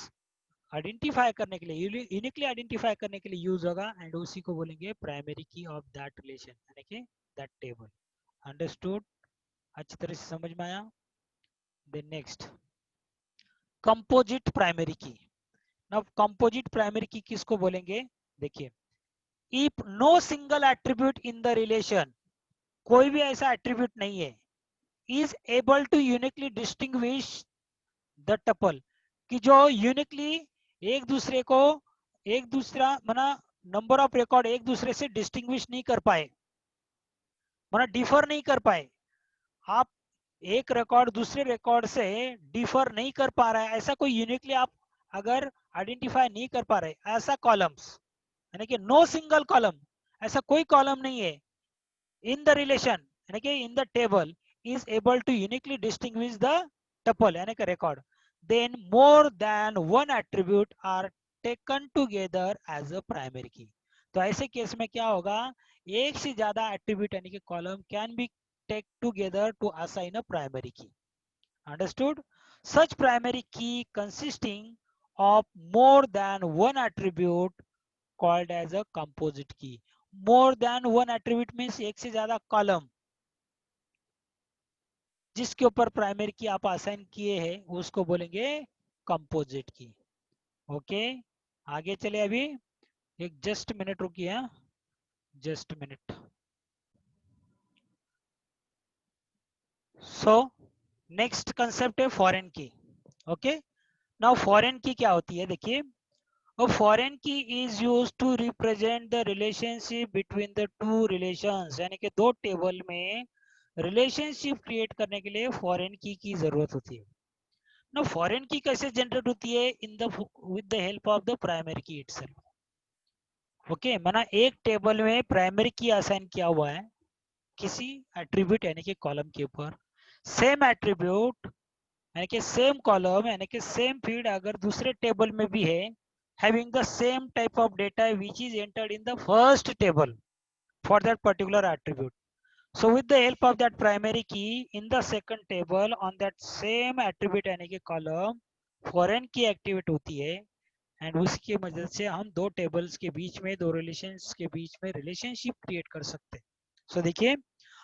आइडेंटिफाई करने के लिए, यूनिकली आइडेंटिफाई करने के लिए यूज होगा, एंड उसी को बोलेंगे primary key of that relation यानी कि दैट टेबल। अंडरस्टूड? अच्छी तरह से समझ में आया? देन नेक्स्ट, कंपोजिट प्राइमरी की। अब कंपोजिट प्राइमरी की किसको बोलेंगे, देखिए, if no single attribute in the relation, कोई भी ऐसा एट्रीब्यूट नहीं है, is able to uniquely distinguish the tuple, कि जो यूनिकली एक दूसरे को, एक दूसरा माना नंबर ऑफ रिकॉर्ड एक दूसरे से डिस्टिंग्विश नहीं कर पाए, माना डिफर नहीं कर पाए, आप एक रिकॉर्ड दूसरे रिकॉर्ड से डिफर नहीं कर पा रहा है, ऐसा कोई यूनिकली आप अगर आइडेंटिफाई नहीं कर पा रहे, ऐसा कॉलम्स यानी कि नो सिंगल कॉलम, ऐसा कोई कॉलम नहीं है इन द रिलेशन यानी कि in the table is able to uniquely distinguish the tuple यानी कि record, then more than one attribute are taken together as a primary key. तो ऐसे केस में क्या होगा, एक से ज्यादा एट्रीब्यूट यानी कि column can be take together to assign a primary key. Understood? Such primary key consisting of more than one attribute called as a composite key. More than one attribute means एक से ज्यादा column जिसके ऊपर primary की आप assign किए हैं उसको बोलेंगे कंपोजिट की। ओके, आगे चले, अभी एक जस्ट मिनट रुकिए, just minute. So next concept है फॉरेन की। ओके, नाउ फॉरेन की क्या होती है, देखिए, a foreign key is used to represent the relationship between the two relations, यानी कि दो टेबल में रिलेशनशिप क्रिएट करने के लिए फॉरेन की जरूरत होती है ना। फॉरेन की कैसे जनरेट होती है, in the with the help of the primary की इटसेल्फ। ओके, माना एक टेबल में प्राइमरी की असाइन किया हुआ है किसी एट्रीब्यूट यानी कि कॉलम के ऊपर, सेम एट्रीब्यूट यानी कि सेम कॉलम यानी कि सेम फील्ड अगर दूसरे टेबल में भी है, having the same type of data which is entered in the first table for that particular attribute. So with the help of that primary key in the second table on that same attribute यानी कि column foreign की activate होती है, and उसकी मदद से हम दो टेबल्स के बीच में, दो रिलेशंस के बीच में रिलेशनशिप क्रिएट कर सकते हैं। सो देखिए,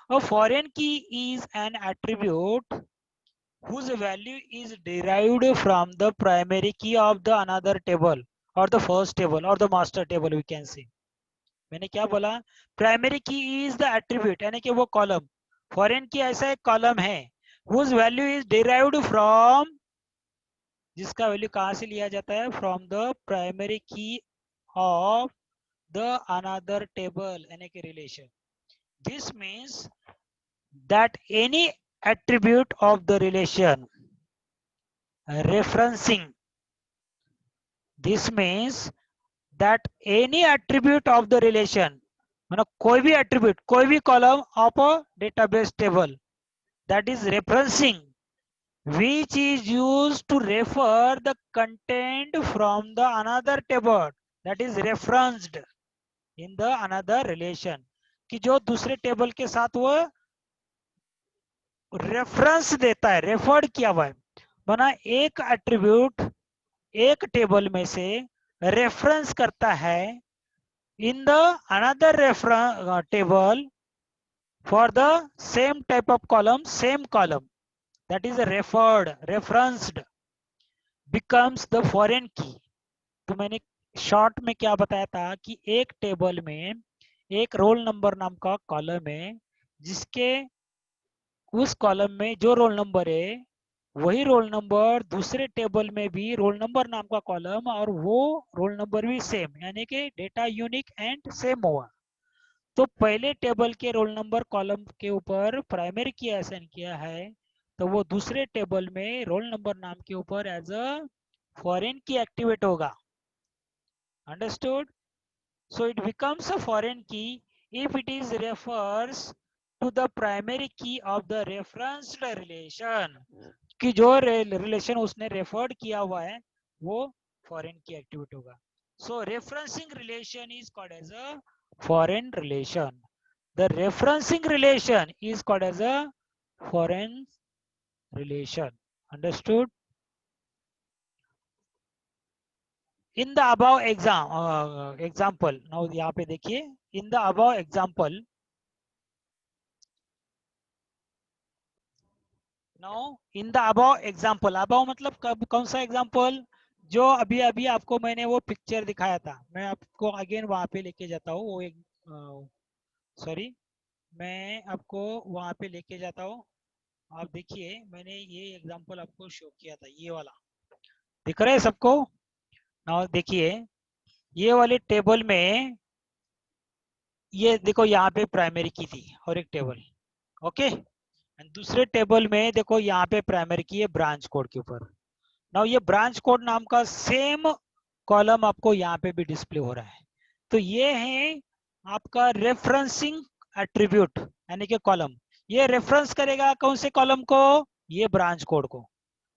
a foreign key is an attribute whose value is derived from the primary key of the another table or the first table or the master table we can say. मैंने क्या बोला, primary की is the attribute यानी कि वो column, foreign की ऐसा एक कॉलम है whose value is derived from, जिसका वैल्यू कहाँ से लिया जाता है, from the primary key of the another table यानी कि relation. This means that any attribute of the relation referencing, this means that any attribute of the relation, मतलब कोई भी attribute, कोई भी column of a database table that is referencing, which is used to refer the content from the another table that is referenced in the another relation, कि जो दूसरे table के साथ वो रेफरेंस देता है, रेफर्ड किया हुआ है. बना एक एट्रीब्यूट एक टेबल में से रेफरेंस करता है इन the another reference table for the same type of column, same column, that is referred, referenced, becomes the foreign key. तो मैंने शॉर्ट में क्या बताया था कि एक टेबल में एक रोल नंबर नाम का कॉलम है, जिसके उस कॉलम में जो रोल नंबर है वही रोल नंबर दूसरे टेबल में भी रोल नंबर नाम का कॉलम, और वो रोल नंबर भी सेम, यानी कि डेटा यूनिक एंड सेम हुआ. तो पहले टेबल के रोल नंबर कॉलम के ऊपर प्राइमरी की असाइन किया है, तो वो दूसरे टेबल में रोल नंबर नाम के ऊपर एज अ फॉरेन की एक्टिवेट होगा. Understood? So it becomes a foreign key if it is refers to the primary key of the referenced relation, कि जो रिलेशन उसने रेफर्ड किया हुआ है वो फॉरेन की एक्टिविटी होगा. So referencing relation is called as a foreign relation. The referencing relation is called as a foreign relation. Understood? In the above example, now यहाँ पे देखिए, in the above example, now in the above example, above मतलब कौन सा example, जो अभी अभी आपको मैंने वो पिक्चर दिखाया था, मैं आपको अगेन वहां पे लेके जाता हूँ, वो एक सॉरी, मैं आपको वहां पे लेके जाता हूँ. आप देखिए, मैंने ये एग्जाम्पल आपको शो किया था, ये वाला दिख रहा है सबको? नाउ देखिए, ये वाले टेबल में ये देखो, यहाँ पे प्राइमरी की थी और एक टेबल, ओके, एंड दूसरे टेबल में देखो यहाँ पे प्राइमरी की है ब्रांच कोड के ऊपर. नाउ ये ब्रांच कोड नाम का सेम कॉलम आपको यहाँ पे भी डिस्प्ले हो रहा है. तो ये है आपका रेफरेंसिंग एट्रीब्यूट यानी कि कॉलम. ये रेफरेंस करेगा कौन से कॉलम को, ये ब्रांच कोड को.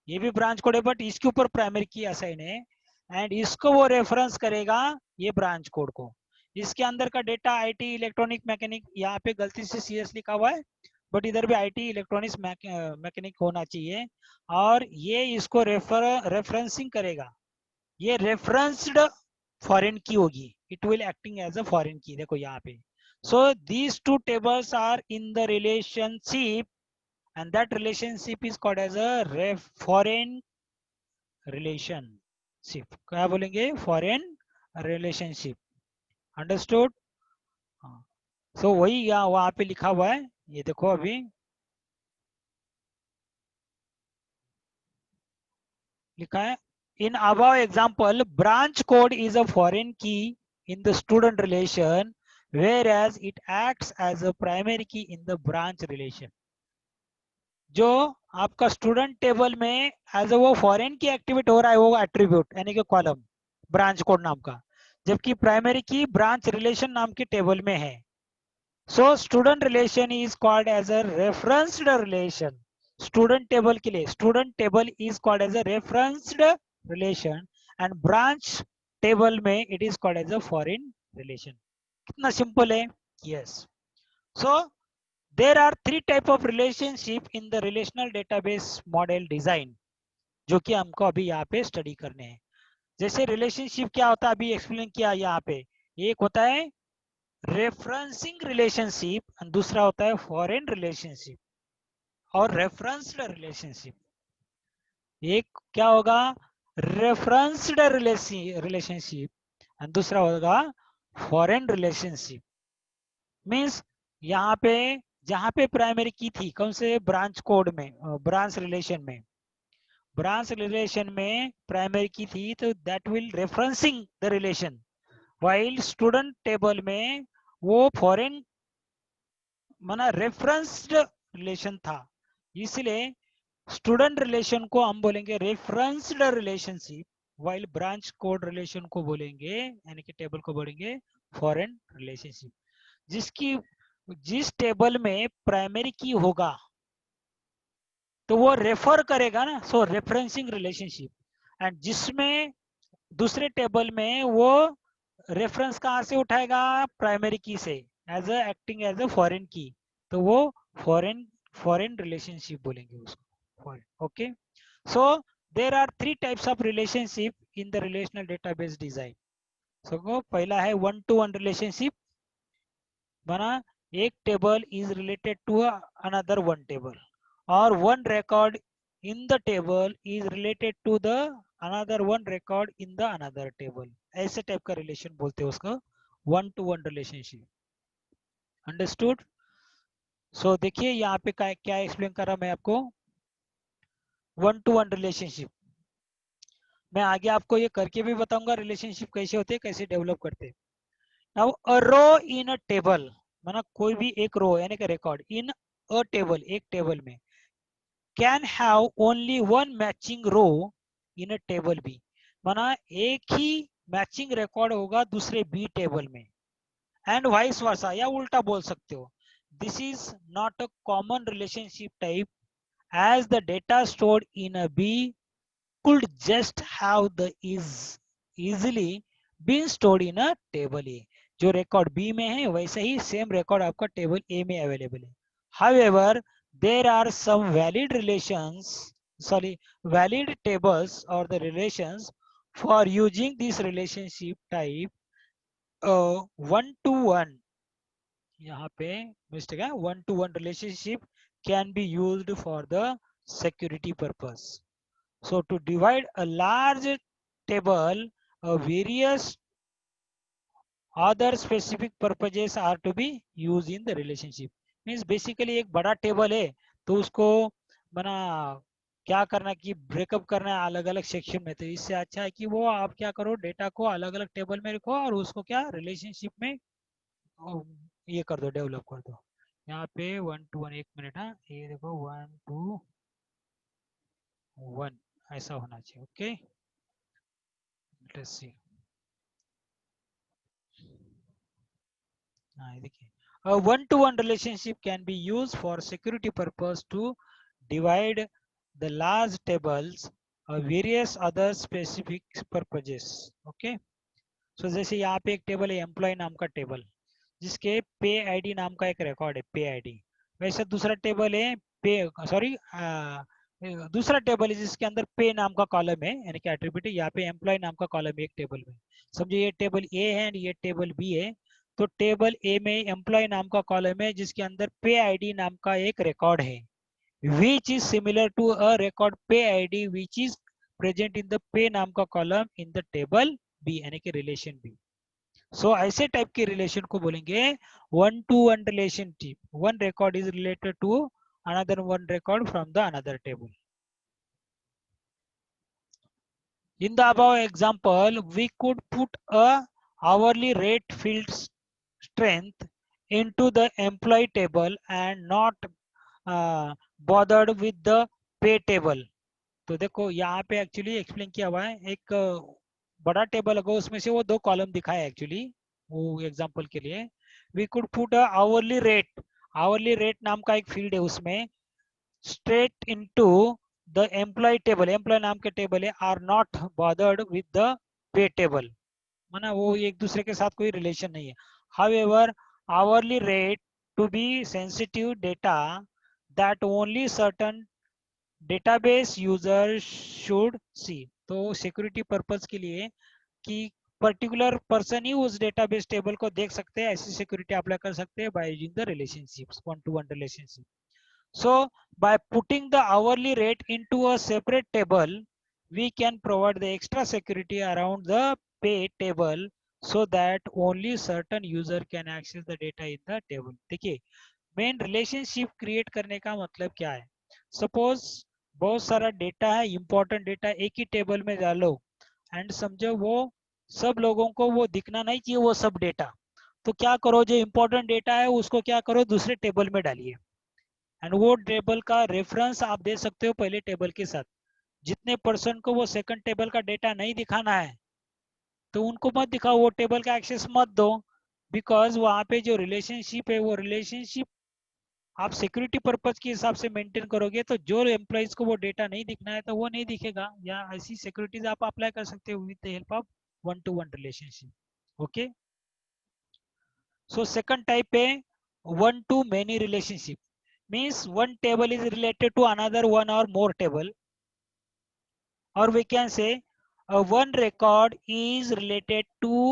ये भी ब्रांच कोड है बट इसके ऊपर प्राइमरी की असाइन है, एंड इसको वो रेफरेंस करेगा ये ब्रांच कोड को. इसके अंदर का डेटा आईटी इलेक्ट्रॉनिक मैकेनिक, यहाँ पे गलती से सीएस लिखा हुआ है बट इधर भी आईटी इलेक्ट्रॉनिक्स मैकेनिक होना चाहिए. और ये इसको रेफरेंसिंग करेगा, ये रेफरेंस्ड फॉरेन की होगी, it will acting as a foreign key. देखो यहाँ पे, so these two tables are in the relationship, and that relationship is called as a foreign relationship. क्या बोलेंगे, foreign relationship. अंडरस्टूड? सो वही यहाँ वहां पे लिखा हुआ है, ये देखो अभी लिखा है, in above example branch code is a foreign key in the student relation, whereas it acts as a primary key in the branch relation. जो आपका स्टूडेंट टेबल में एज वो फॉरेन की एक्टिवेट हो रहा है वो एट्रीब्यूट यानी कि कॉलम ब्रांच कोड नाम का, जबकि प्राइमरी की ब्रांच रिलेशन नाम की टेबल में है. So student relation is called as a referenced relation. Student table के लिए student table is called as a referenced relation, and branch table में it is called as a foreign relation. कितना simple है. Yes. So there are three type of relationship in the relational database model design, जो कि हमको अभी यहाँ पे study करने हैं. जैसे रिलेशनशिप क्या होता है अभी एक्सप्लेन किया यहाँ पे. एक होता है रेफरेंसिंग रिलेशनशिप और दूसरा होता है फॉरेन रिलेशनशिप और रेफरेंस्ड रिलेशनशिप. एक क्या होगा, रेफरेंस्ड रिलेशनशिप एंड दूसरा होगा फॉरेन रिलेशनशिप। मीन्स यहाँ पे जहाँ पे प्राइमरी की थी कौन से ब्रांच कोड में, ब्रांच रिलेशन में, ब्रांच रिलेशन में प्राइमरी की थी तो that will referencing the relation, while student table में वो फॉरेन माना रेफरेंस्ड रिलेशन था, इसलिए स्टूडेंट रिलेशन को हम बोलेंगे referenced relationship, while branch code relation को बोलेंगे यानी कि टेबल को बोलेंगे फॉरेन रिलेशनशिप। जिसकी जिस टेबल में प्राइमरी की होगा तो वो रेफर करेगा ना, सो रेफरेंसिंग रिलेशनशिप। एंड जिसमें दूसरे टेबल में वो रेफरेंस कहाँ से उठाएगा, प्राइमरी की से, as a acting as a foreign key, तो वो फॉरेन फॉरेन रिलेशनशिप बोलेंगे उसको। Okay, so there are three types of relationship in the relational database design. So पहला है वन टू वन रिलेशनशिप, माना एक table is related to another one table, और one record in the table is related to the another one record in the another table, ऐसे type का relation बोलते हैं उसको one to one relationship. Understood? So देखिए यहाँ पे क्या क्या एक्सप्लेन कर रहा मैं आपको, वन टू वन रिलेशनशिप। मैं आगे आपको ये करके भी बताऊंगा रिलेशनशिप कैसे होते हैं, कैसे डेवलप करते हैं। Now a row in a table, माना कोई भी एक रो यानी कि रिकॉर्ड इन अ टेबल, एक टेबल में, can have only one matching row in a table B, माना एक ही मैचिंग रिकॉर्ड होगा दूसरे बी टेबल में, एंड वाइस वर्सा, या उल्टा बोल सकते हो। This is not a common relationship type, as the data stored in a B could just have the is easily been stored in a table A। जो record B में है वैसे ही same record आपका टेबल ए में available है। However, there are some valid tables or the relations for using this relationship type one to one। यहाँ पे mistake है, one to one relationship can be used for the security purpose। So to divide a large table, various other specific purposes are to be used in the relationship। Means basically एक बड़ा table है तो उसको बना क्या करना कि breakup करना है अलग अलग सेक्शन में, तो इससे अच्छा है कि वो आप क्या करो, डेटा को अलग अलग टेबल में रखो और उसको क्या रिलेशनशिप में ये कर दो, डेवलप कर दो। यहाँ पे वन टू वन, एक मिनट, हाँ ये देखो वन टू वन ऐसा होना चाहिए। Okay, let's see. हाँ, ये देखिए, a one to one relationship can be used for security purpose to divide the large tables or various other specific purposes। okay, so जैसे यहाँ पे एक टेबल है एम्प्लॉय नाम का टेबल, जिसके पे आईडी नाम का एक रिकॉर्ड है पे आईडी, वैसे दूसरा टेबल है पे, सॉरी, दूसरा टेबल है जिसके अंदर पे नाम का कॉलम है यानी कि एट्रीब्यूट है, यहाँ पे एम्प्लॉय नाम का कॉलम है एक टेबल में। समझो ये टेबल ए है और ये टेबल बी है, तो टेबल ए में एम्प्लॉय नाम का कॉलम है जिसके अंदर पे आईडी नाम का एक रिकॉर्ड है, which is similar to a record pay ID which is present in the pay नाम का column in the table B यानी कि रिलेशन बी। सो ऐसे टाइप के रिलेशन को बोलेंगे one to one relationship, one record is related to another one record from the another table. In the above example, we could put a hourly rate field strength into the employee table and not bothered with the pay table। तो देखो यहाँ पे actually explain किया हुआ है, एक बड़ा table होगा उसमें से वो दो कॉलम दिखाए एक्चुअली वो एग्जांपल के लिए। We could put a hourly rate नाम का एक फील्ड है उसमें, straight into the employee table, employee नाम के टेबल है, are not bothered with the pay table, माना वो एक दूसरे के साथ कोई रिलेशन नहीं है। however, hourly rate to be sensitive data that only certain database users should see। तो सिक्योरिटी पर्पस के लिए कि पर्टिकुलर पर्सन ही उस डेटाबेस टेबल को देख सकते हैं, ऐसी सिक्योरिटी अप्लाई कर सकते हैं by using the relationships, one to one relationship. So by putting the hourly rate into a separate table, we can provide the extra security around the pay table so that only certain user can access the data in the table. देखिए main relationship create करने का मतलब क्या है? Suppose बहुत सारा data है, important data एक ही टेबल में डालो एंड समझो वो सब लोगों को वो दिखना नहीं चाहिए वो सब डेटा, तो क्या करो जो इंपॉर्टेंट डेटा है उसको क्या करो दूसरे टेबल में डालिए एंड वो टेबल का रेफरेंस आप दे सकते हो पहले टेबल के साथ। जितने पर्सन को वो सेकंड टेबल का डेटा नहीं दिखाना है तो उनको मत दिखाओ, वो टेबल का एक्सेस मत दो, बिकॉज वहां पे जो रिलेशनशिप है वो रिलेशनशिप आप सिक्योरिटी पर्पज के हिसाब से मेंटेन करोगे, तो जो एम्प्लॉइज को वो डेटा नहीं दिखना है तो वो नहीं दिखेगा, या ऐसी सिक्योरिटीज आप अप्लाई कर सकते हो with the help of one to one relationship. Okay, so second type है one to many relationship, means one table is related to another one और more table, or we can say one record is related to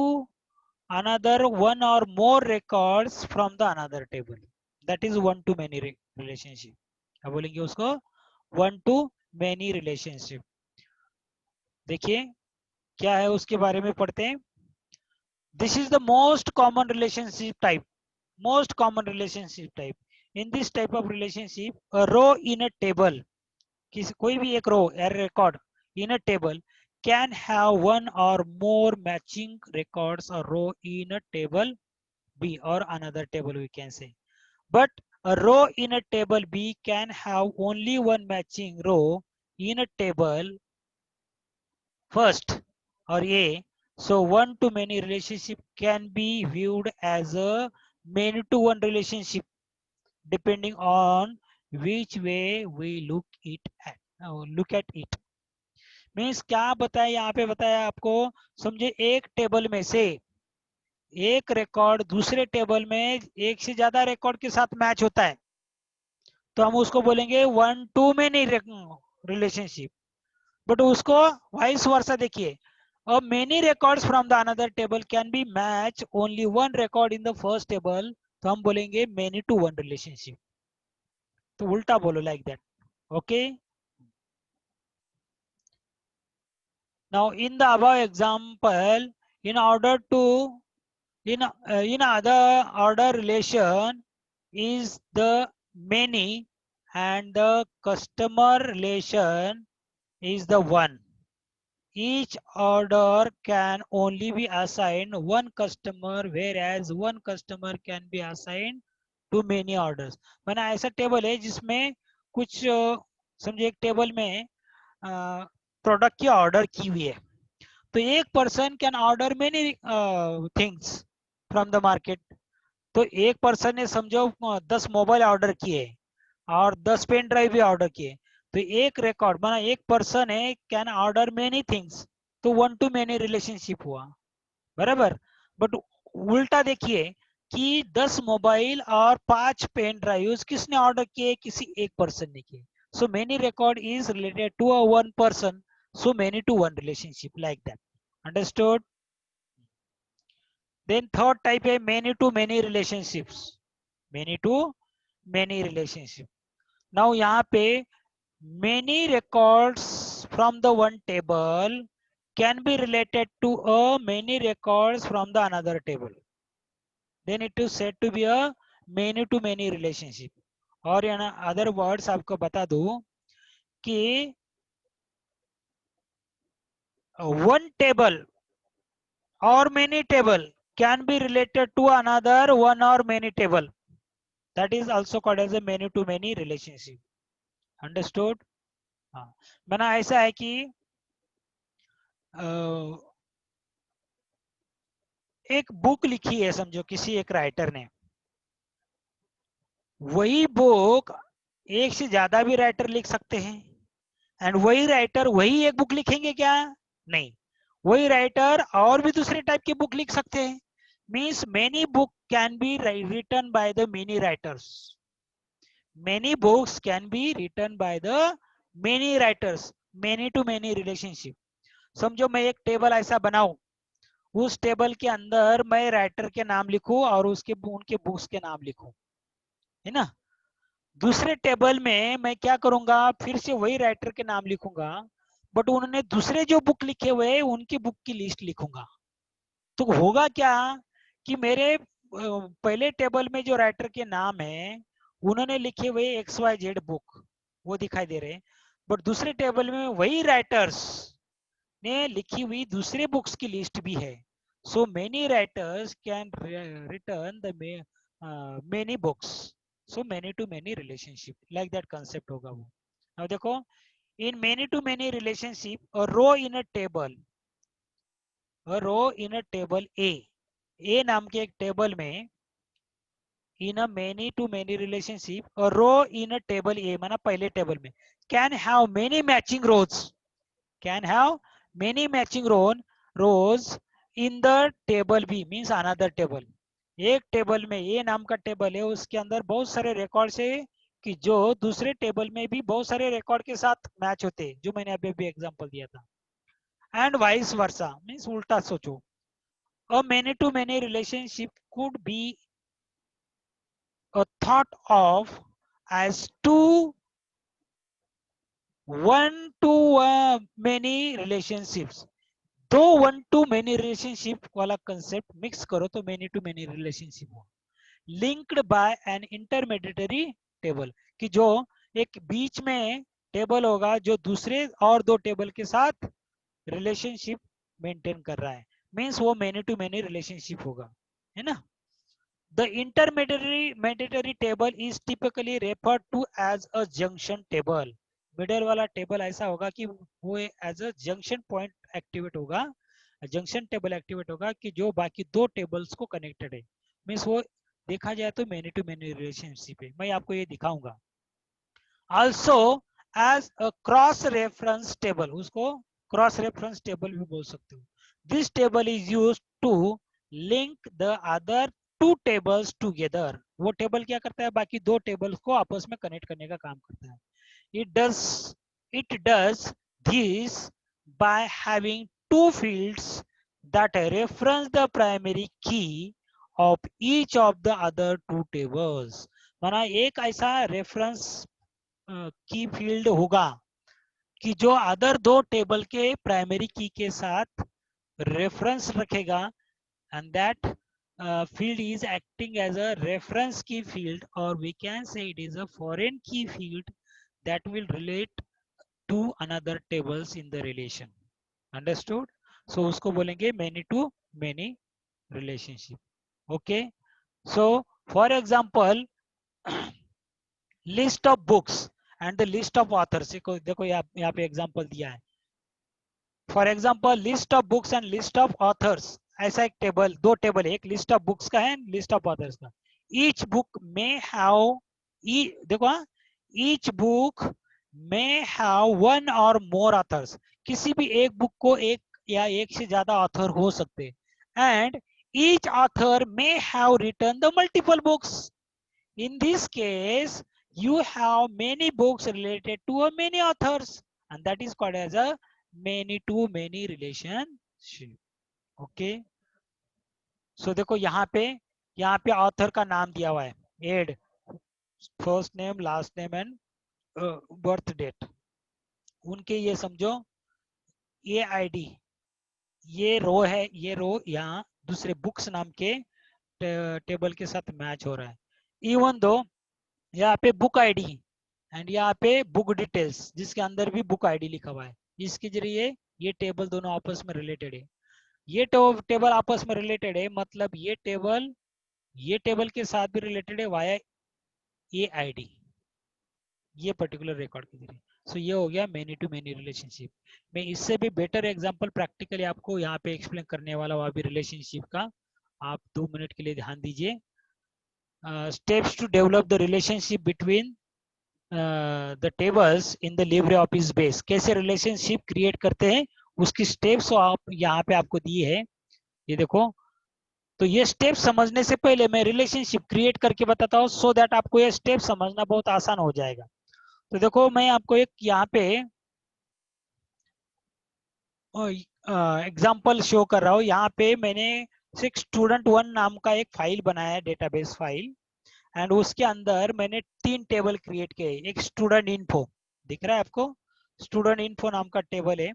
another one or more records from the another table, that is one to many relationship। क्या बोलेंगे उसको? One to many relationship. देखिए क्या है उसके बारे में पढ़ते हैं। This is the most common relationship type, most common relationship type. In this type of relationship a row in a table, किसी कोई भी एक रो या record in a table can have one or more matching records or row in a table B or another table we can say, but a row in a table B can have only one matching row in a table first or A, so one to many relationship can be viewed as a many to one relationship depending on which way we look at it। Means क्या बताया यहाँ पे, बताया आपको, समझे एक table में से एक रिकॉर्ड दूसरे टेबल में एक से ज्यादा रिकॉर्ड के साथ मैच होता है तो हम उसको बोलेंगे one to many relationship. But उसको वाइस वर्सा देखिए, अब many records from the another table can be match only one record in the first table, तो हम बोलेंगे मेनी टू वन रिलेशनशिप। तो उल्टा बोलो like that. Okay, now in the above example, in order to in other order relation is the many and the customer relation is the one. Each order can only be assigned one customer, whereas one customer can be assigned to many orders। मैंने ऐसा table है जिसमें कुछ समझे एक table में product की order की हुई है, तो एक person can order many things from the market. तो एक पर्सन ने समझो 10 मोबाइल ऑर्डर किए और 10 पेन ड्राइव भी ऑर्डर किए, तो एक रिकॉर्ड माना एक पर्सन है कैन ऑर्डर मेनी थिंग्स, तो वन टू मेनी रिलेशनशिप हुआ, बराबर। बट उल्टा देखिए कि 10 मोबाइल और 5 पेन ड्राइव्स किसने ऑर्डर किए? किसी एक पर्सन ने किए, so many record is related to a one person, so many to one relationship like that, understood? Then third type है many to many relationships, many to many relationship। now यहाँ पे many records from the one table can be related to a many records from the another table, then it is said to be a many to many relationship। और यहाँ other words आपको बता दूं कि one table or many table can be related to another one or many table, that is also called as a many to many relationship, understood? हाँ, माना ऐसा है कि एक बुक लिखी है समझो किसी एक राइटर ने, वही बुक एक से ज्यादा भी राइटर लिख सकते हैं एंड वही राइटर वही एक बुक लिखेंगे क्या? नहीं, वही राइटर और भी दूसरे टाइप की बुक लिख सकते हैं, means many book can be written by the many writers, many books can be written by the many writers, many to many relationship। समझो मैं एक टेबल ऐसा बनाऊं, उस टेबल के अंदर मैं राइटर के नाम लिखूं और उसके उनके बुक्स के नाम लिखूं, है ना। दूसरे टेबल में मैं क्या करूंगा, फिर से वही राइटर के नाम लिखूंगा, बट उन्होंने दूसरे जो बुक लिखे हुए हैं उनकी बुक की लिस्ट लिखूंगा, तो होगा क्या कि मेरे पहले टेबल में जो राइटर के नाम है उन्होंने लिखे हुए XYZ बुक वो दिखाई दे रहे हैं, बट दूसरे टेबल में वही राइटर्स ने लिखी हुई दूसरे बुक्स की लिस्ट भी है. So many writers can return the many books. So many to many relationship like that concept होगा वो. अब देखो, in many to many relationship a row in a table, a row in a table A नाम के एक table में in a many to many relationship, a row in a table A माना पहले टेबल में can have many matching rows, can have many matching rows in the table B means another table. एक table में A नाम का table है, उसके अंदर बहुत सारे रिकॉर्ड्स है कि जो दूसरे टेबल में भी बहुत सारे रिकॉर्ड के साथ मैच होते हैं, जो मैंने अभी अभी एग्जांपल दिया था. एंड वाइस वर्सा मीन्स उल्टा सोचो, a many to many relationship could be thought of as two one to many relationships. दो वन टू मेनी रिलेशनशिप वाला कंसेप्ट मिक्स करो तो मेनी टू मेनी रिलेशनशिप हो, linked by an intermediatory table, कि जो एक बीच में टेबल होगा जो दूसरे और दो टेबल के साथ रिलेशनशिप मेंटेन कर रहा है, मीन्स वो मेनी टू मेनी रिलेशनशिप होगा, है ना. The intermediary table is typically referred to as a junction table. Middle वाला टेबल ऐसा होगा कि वो as a junction point activate होगा, जंक्शन टेबल एक्टिवेट होगा कि जो बाकी दो टेबल्स को कनेक्टेड है, मीन्स वो देखा जाए तो मेनी टू मेनी रिलेशनशिप है. मैं आपको ये दिखाऊंगा. Also as a cross reference table, उसको क्रॉस रेफरेंस टेबल भी बोल सकते हो. This table is used to link the other two tables together. वो टेबल क्या करता है, बाकी दो टेबल्स को आपस में कनेक्ट करने का काम करता है. It does this by having two fields that reference the primary key of each of the other two tables. माना एक ऐसा रेफरेंस की फील्ड होगा कि जो अदर दो टेबल के प्राइमरी की के साथ रेफरेंस रखेगा, and that field is acting as a reference key field, or we can say it is a foreign key field that will relate to another tables in the relation. Understood? So उसको बोलेंगे many to many relationship. Okay, so for example list of books and the list of authors. देखो यहाँ पे example दिया है. For example list of books and list of authors, ऐसा एक table, दो टेबल है, एक लिस्ट ऑफ बुक्स का है, लिस्ट ऑफ ऑथर्स का. ईच बुक में हैव, देखो ईच बुक में हैव वन और मोर ऑथर्स, किसी भी एक बुक को एक या एक से ज्यादा ऑथर हो सकते हैं. And each author may have written the multiple books. In this case, you have many books related to a many authors, and that is called as a many to many relationship. Okay. So देखो यहाँ पे author का नाम दिया हुआ है, एड, first name, last name and birth date. उनके ये समझो ये आईडी, ये रो है, ये रो यहाँ दूसरे बुक्स नाम के टेबल के साथ मैच हो रहा है. इवन दो यहाँ पे बुक आईडी एंड यहाँ पे बुक डिटेल्स, जिसके अंदर भी बुक आईडी लिखा हुआ है, इसके जरिए ये टेबल दोनों आपस में रिलेटेड है. ये टेबल आपस में रिलेटेड है, मतलब ये टेबल के साथ भी रिलेटेड है वाया ये आईडी, ये पर्टिकुलर रिकॉर्ड के जरिए. सो ये हो गया मेनी टू मेनी रिलेशनशिप. मैं इससे भी बेटर एग्जांपल प्रैक्टिकली आपको यहाँ पे एक्सप्लेन करने वाला हूँ अभी रिलेशनशिप का. आप 2 मिनट के लिए ध्यान दीजिए. Steps to develop the relationship between the tables in the LibreOffice base. कैसे रिलेशनशिप क्रिएट करते हैं उसकी स्टेप्स आप यहाँ पे आपको दी है, ये देखो. तो ये स्टेप समझने से पहले मैं रिलेशनशिप क्रिएट करके बताता हूँ, सो दैट आपको ये स्टेप समझना बहुत आसान हो जाएगा. तो देखो मैं आपको एक यहाँ पे एग्जाम्पल शो कर रहा हूँ. यहाँ पे मैंने student1 नाम का एक फाइल बनाया है, डेटाबेस फाइल, एंड उसके अंदर मैंने 3 टेबल क्रिएट किए. एक स्टूडेंट इन्फो दिख रहा है आपको, स्टूडेंट इन्फो नाम का टेबल है,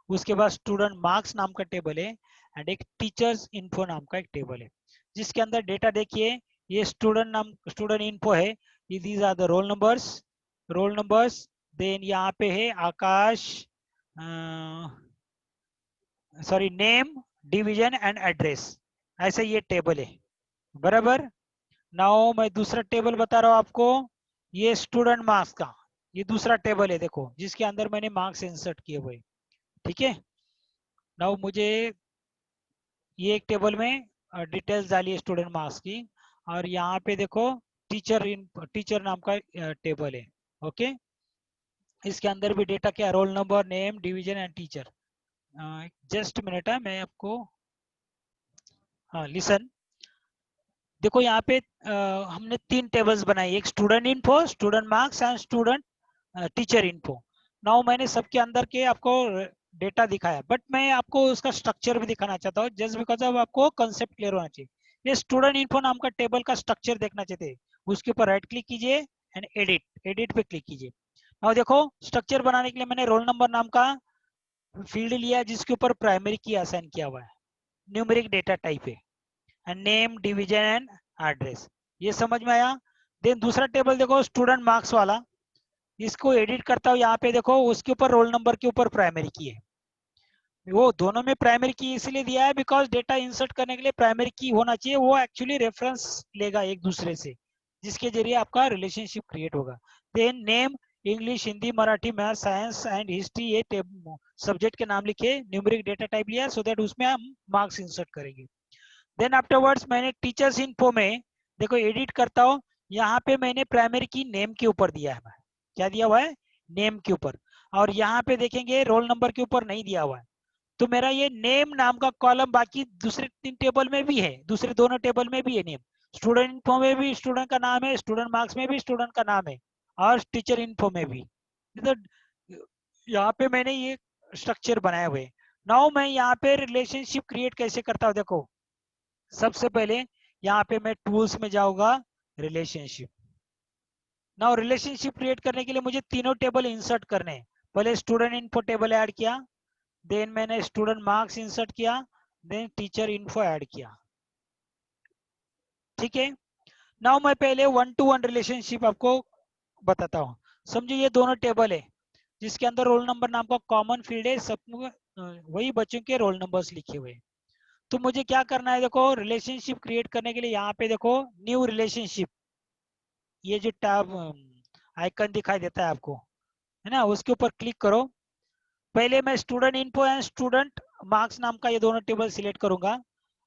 उसके बाद स्टूडेंट मार्क्स नाम का टेबल है, एंड एक टीचर्स इन्फो नाम का एक टेबल है, जिसके अंदर डेटा देखिए, ये स्टूडेंट इन्फो है, ये these are the roll numbers, then यहाँ पे है Akash, sorry name, division and address, ऐसे ये टेबल है, बराबर। नाउ मैं दूसरा टेबल बता रहा हूँ आपको, ये स्टूडेंट मार्क्स का, ये दूसरा टेबल है देखो, जिसके अंदर मैंने मार्क्स इंसर्ट किए हुए, ठीक है। नाउ मुझे ये एक टेबल में डिटेल्स डाली है स्टूडेंट मार्क्स की, और यहाँ पे देखो टीचर नाम का टेबल है, ओके। इसके अंदर भी डेटा क्या, roll number, name, division and teacher. Just minute है, मैं आपको, हाँ लिसन, देखो यहाँ पे हमने 3 टेबल्स बनाई, एक student info, student marks and student teacher info. Now मैंने सबके अंदर के आपको डेटा दिखाया, बट मैं आपको उसका स्ट्रक्चर भी दिखाना चाहता हूँ, जस्ट बिकॉज अब आपको कंसेप्ट क्लियर होना चाहिए। ये स्टूडेंट इन्फो नाम का टेबल का स्ट्रक्चर देखना चाहते हैं, उसके ऊपर राइट क्लिक कीजिए एंड एडिट पे क्लिक कीजिए। नाउ देखो स्ट्रक्चर बनाने के लिए मैंने रोल नंबर नाम का फील्ड लिया, जिसके ऊपर प्राइमरी की असाइन किया हुआ है, न्यूमेरिक डेटा टाइप है, and name, division and address, ये समझ में आया। देन दूसरा टेबल देखो स्टूडेंट मार्क्स वाला, इसको एडिट करता हूँ, यहाँ पे देखो उसके ऊपर रोल नंबर के ऊपर प्राइमरी की है, वो दोनों में प्राइमरी की इसलिए दिया है बिकॉज डेटा इंसर्ट करने के लिए प्राइमरी की होना चाहिए, वो एक्चुअली रेफरेंस लेगा एक दूसरे से, जिसके जरिए आपका रिलेशनशिप क्रिएट होगा। Then name, English, Hindi, Marathi, math, science and history, ये सब्जेक्ट के नाम लिखे, न्यूमेरिक डेटा टाइप लिया, सो दैट उसमें हम मार्क्स इंसर्ट करेंगे। देन आफ्टरवर्ड्स मैंने टीचर्स इन्फो में देखो एडिट करता हूँ, यहाँ पे मैंने प्राइमरी की नेम के ऊपर दिया है, क्या दिया हुआ है, नेम के ऊपर, और यहाँ पे देखेंगे रोल नंबर के ऊपर नहीं दिया हुआ है, तो मेरा ये नेम नाम का कॉलम बाकी दूसरे 3 टेबल में भी है, दूसरे दोनों टेबल में भी है नेम, स्टूडेंट इन्फो में भी स्टूडेंट का नाम है, स्टूडेंट मार्क्स में भी स्टूडेंट का नाम है, और टीचर इन्फो में भी, तो यहाँ पे मैंने ये स्ट्रक्चर बनाए हुए। नाउ मैं यहाँ पे रिलेशनशिप क्रिएट कैसे करता हूँ, देखो सबसे पहले यहाँ पे मैं टूल्स में जाऊंगा, रिलेशनशिप। नाउ रिलेशनशिप क्रिएट करने के लिए मुझे तीनों टेबल इंसर्ट करने हैं, पहले स्टूडेंट इन्फो टेबल ऐड किया, देन मैंने स्टूडेंट मार्क्स इंसर्ट किया, देन टीचर इन्फो ऐड किया, ठीक है। नाउ मैं पहले 1-to-1 रिलेशनशिप आपको बताता हूँ, समझो ये दोनों टेबल है, जिसके अंदर रोल नंबर नाम का कॉमन फील्ड है, सब वही बच्चों के रोल नंबर्स लिखे हुए हैं। तो मुझे क्या करना है, देखो रिलेशनशिप क्रिएट करने के लिए यहाँ पे देखो न्यू रिलेशनशिप, ये जो टैब आइकन दिखाई देता है आपको, है ना, उसके ऊपर क्लिक करो। पहले मैं student info and student marks नाम का ये दोनों टेबल सिलेक्ट करूंगा,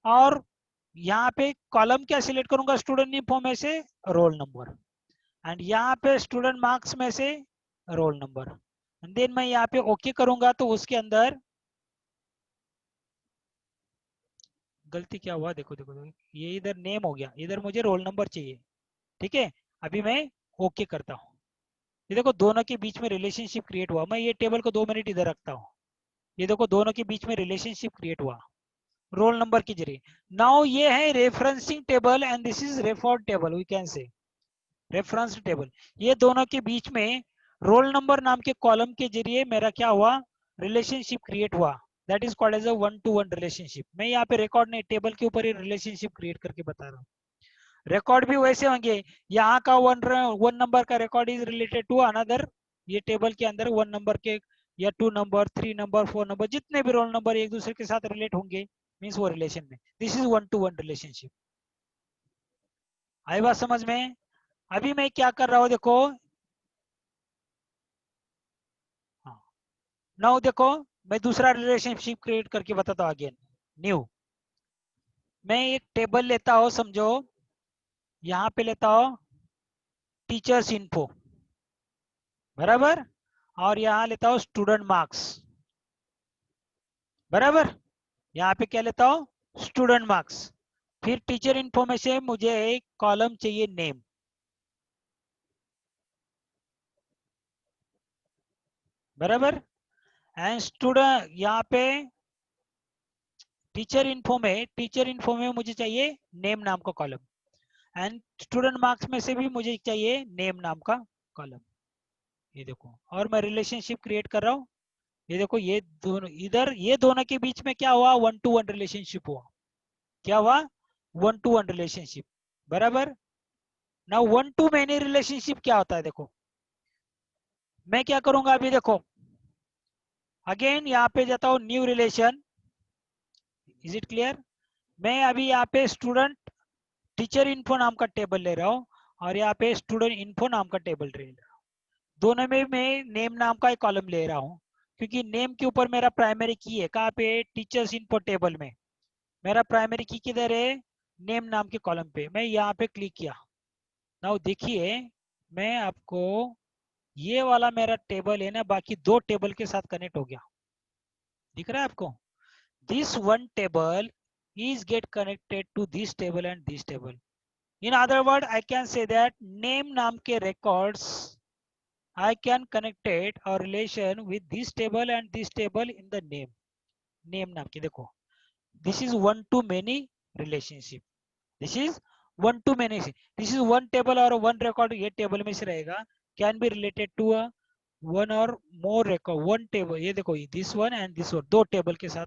और यहाँ पे कॉलम क्या सिलेक्ट करूंगा, स्टूडेंट इन्फो में से रोल नंबर, एंड यहाँ पे स्टूडेंट मार्क्स में से रोल नंबर, एंड देन मैं यहाँ पे ओके करूंगा, तो उसके अंदर गलती क्या हुआ, देखो देखो देखो, ये इधर नेम हो गया, इधर मुझे रोल नंबर चाहिए, ठीक है। अभी मैं ओके करता हूँ, ये देखो दोनों के बीच में रिलेशनशिप क्रिएट हुआ, मैं ये टेबल को 2 मिनट इधर रखता हूँ, ये देखो दोनों के बीच में रिलेशनशिप क्रिएट हुआ रोल नंबर के जरिए। नाउ ये है referencing table and this is referred table, we can say reference table, ये दोनों के बीच में रोल नंबर नाम के कॉलम के जरिए मेरा क्या हुआ, रिलेशनशिप क्रिएट हुआ, that is called as a 1-to-1 relationship. मैं यहाँ पे रिकॉर्ड नहीं, टेबल के ऊपर ही रिलेशनशिप क्रिएट करके बता रहा हूँ। रिकॉर्ड भी वैसे होंगे, यहाँ का वन नंबर का record is related to another, ये टेबल के अंदर 1 नंबर के या 2 नंबर, 3 नंबर, 4 नंबर, जितने भी रोल नंबर एक दूसरे के साथ रिलेट होंगे, मीन्स वो रिलेशन में, दिस इज 1-to-1 रिलेशनशिप। आई बात समझ में। अभी मैं क्या कर रहा हूँ देखो, हाँ, नाउ देखो मैं दूसरा रिलेशनशिप क्रिएट करके बताता हूँ अगेन, न्यू, मैं एक टेबल लेता हूँ, समझो यहाँ पे लेता हूँ टीचर्स इन्फो, बराबर, और यहाँ लेता हूँ स्टूडेंट मार्क्स, बराबर, यहाँ पे क्या लेता हूँ, स्टूडेंट मार्क्स, फिर टीचर इन्फो में से मुझे एक कॉलम चाहिए नेम, बराबर, एंड स्टूडेंट यहाँ पे टीचर इन्फो में मुझे चाहिए नेम नाम का कॉलम, एंड स्टूडेंट मार्क्स में से भी मुझे चाहिए नेम नाम का कॉलम, ये देखो, और मैं रिलेशनशिप क्रिएट कर रहा हूँ। ये देखो, ये दोनों इधर, ये दोनों के बीच में क्या हुआ, 1 to 1 रिलेशनशिप हुआ। क्या हुआ, 1 to 1 रिलेशनशिप, बराबर। नाउ 1 to many रिलेशनशिप क्या होता है, देखो मैं क्या करूंगा अभी, देखो अगेन यहाँ पे जाता हूँ, new relation, is it clear. मैं अभी यहाँ पे स्टूडेंट टीचर इन्फो नाम का टेबल ले रहा हूँ, और यहाँ पे स्टूडेंट इन्फो नाम का टेबल ले रहा हूँ। दोनों में मैं नेम नाम का एक कॉलम ले रहा हूँ, क्योंकि नेम के ऊपर मेरा प्राइमरी की है, कहाँ पे, टीचर्स इन्फो टेबल में। मेरा प्राइमरी की किधर है, नेम नाम के कॉलम पे। मैं यहाँ पे क्लिक किया। नाउ देखिए, मैं आपको ये वाला मेरा टेबल है ना, बाकी 2 टेबल के साथ कनेक्ट हो गया, दिख रहा है आपको। this one table is get connected to this table and this table. In other word, I can say that name नाम के records I can connect it or relation with this table and this table in the name. Name नाम के देखो, this is one to many relationship. This is one to many. This is one table or one record, ये table में से रहेगा, can be related to a one or more record, one table. ये देखो, this one and this one, 2 table के साथ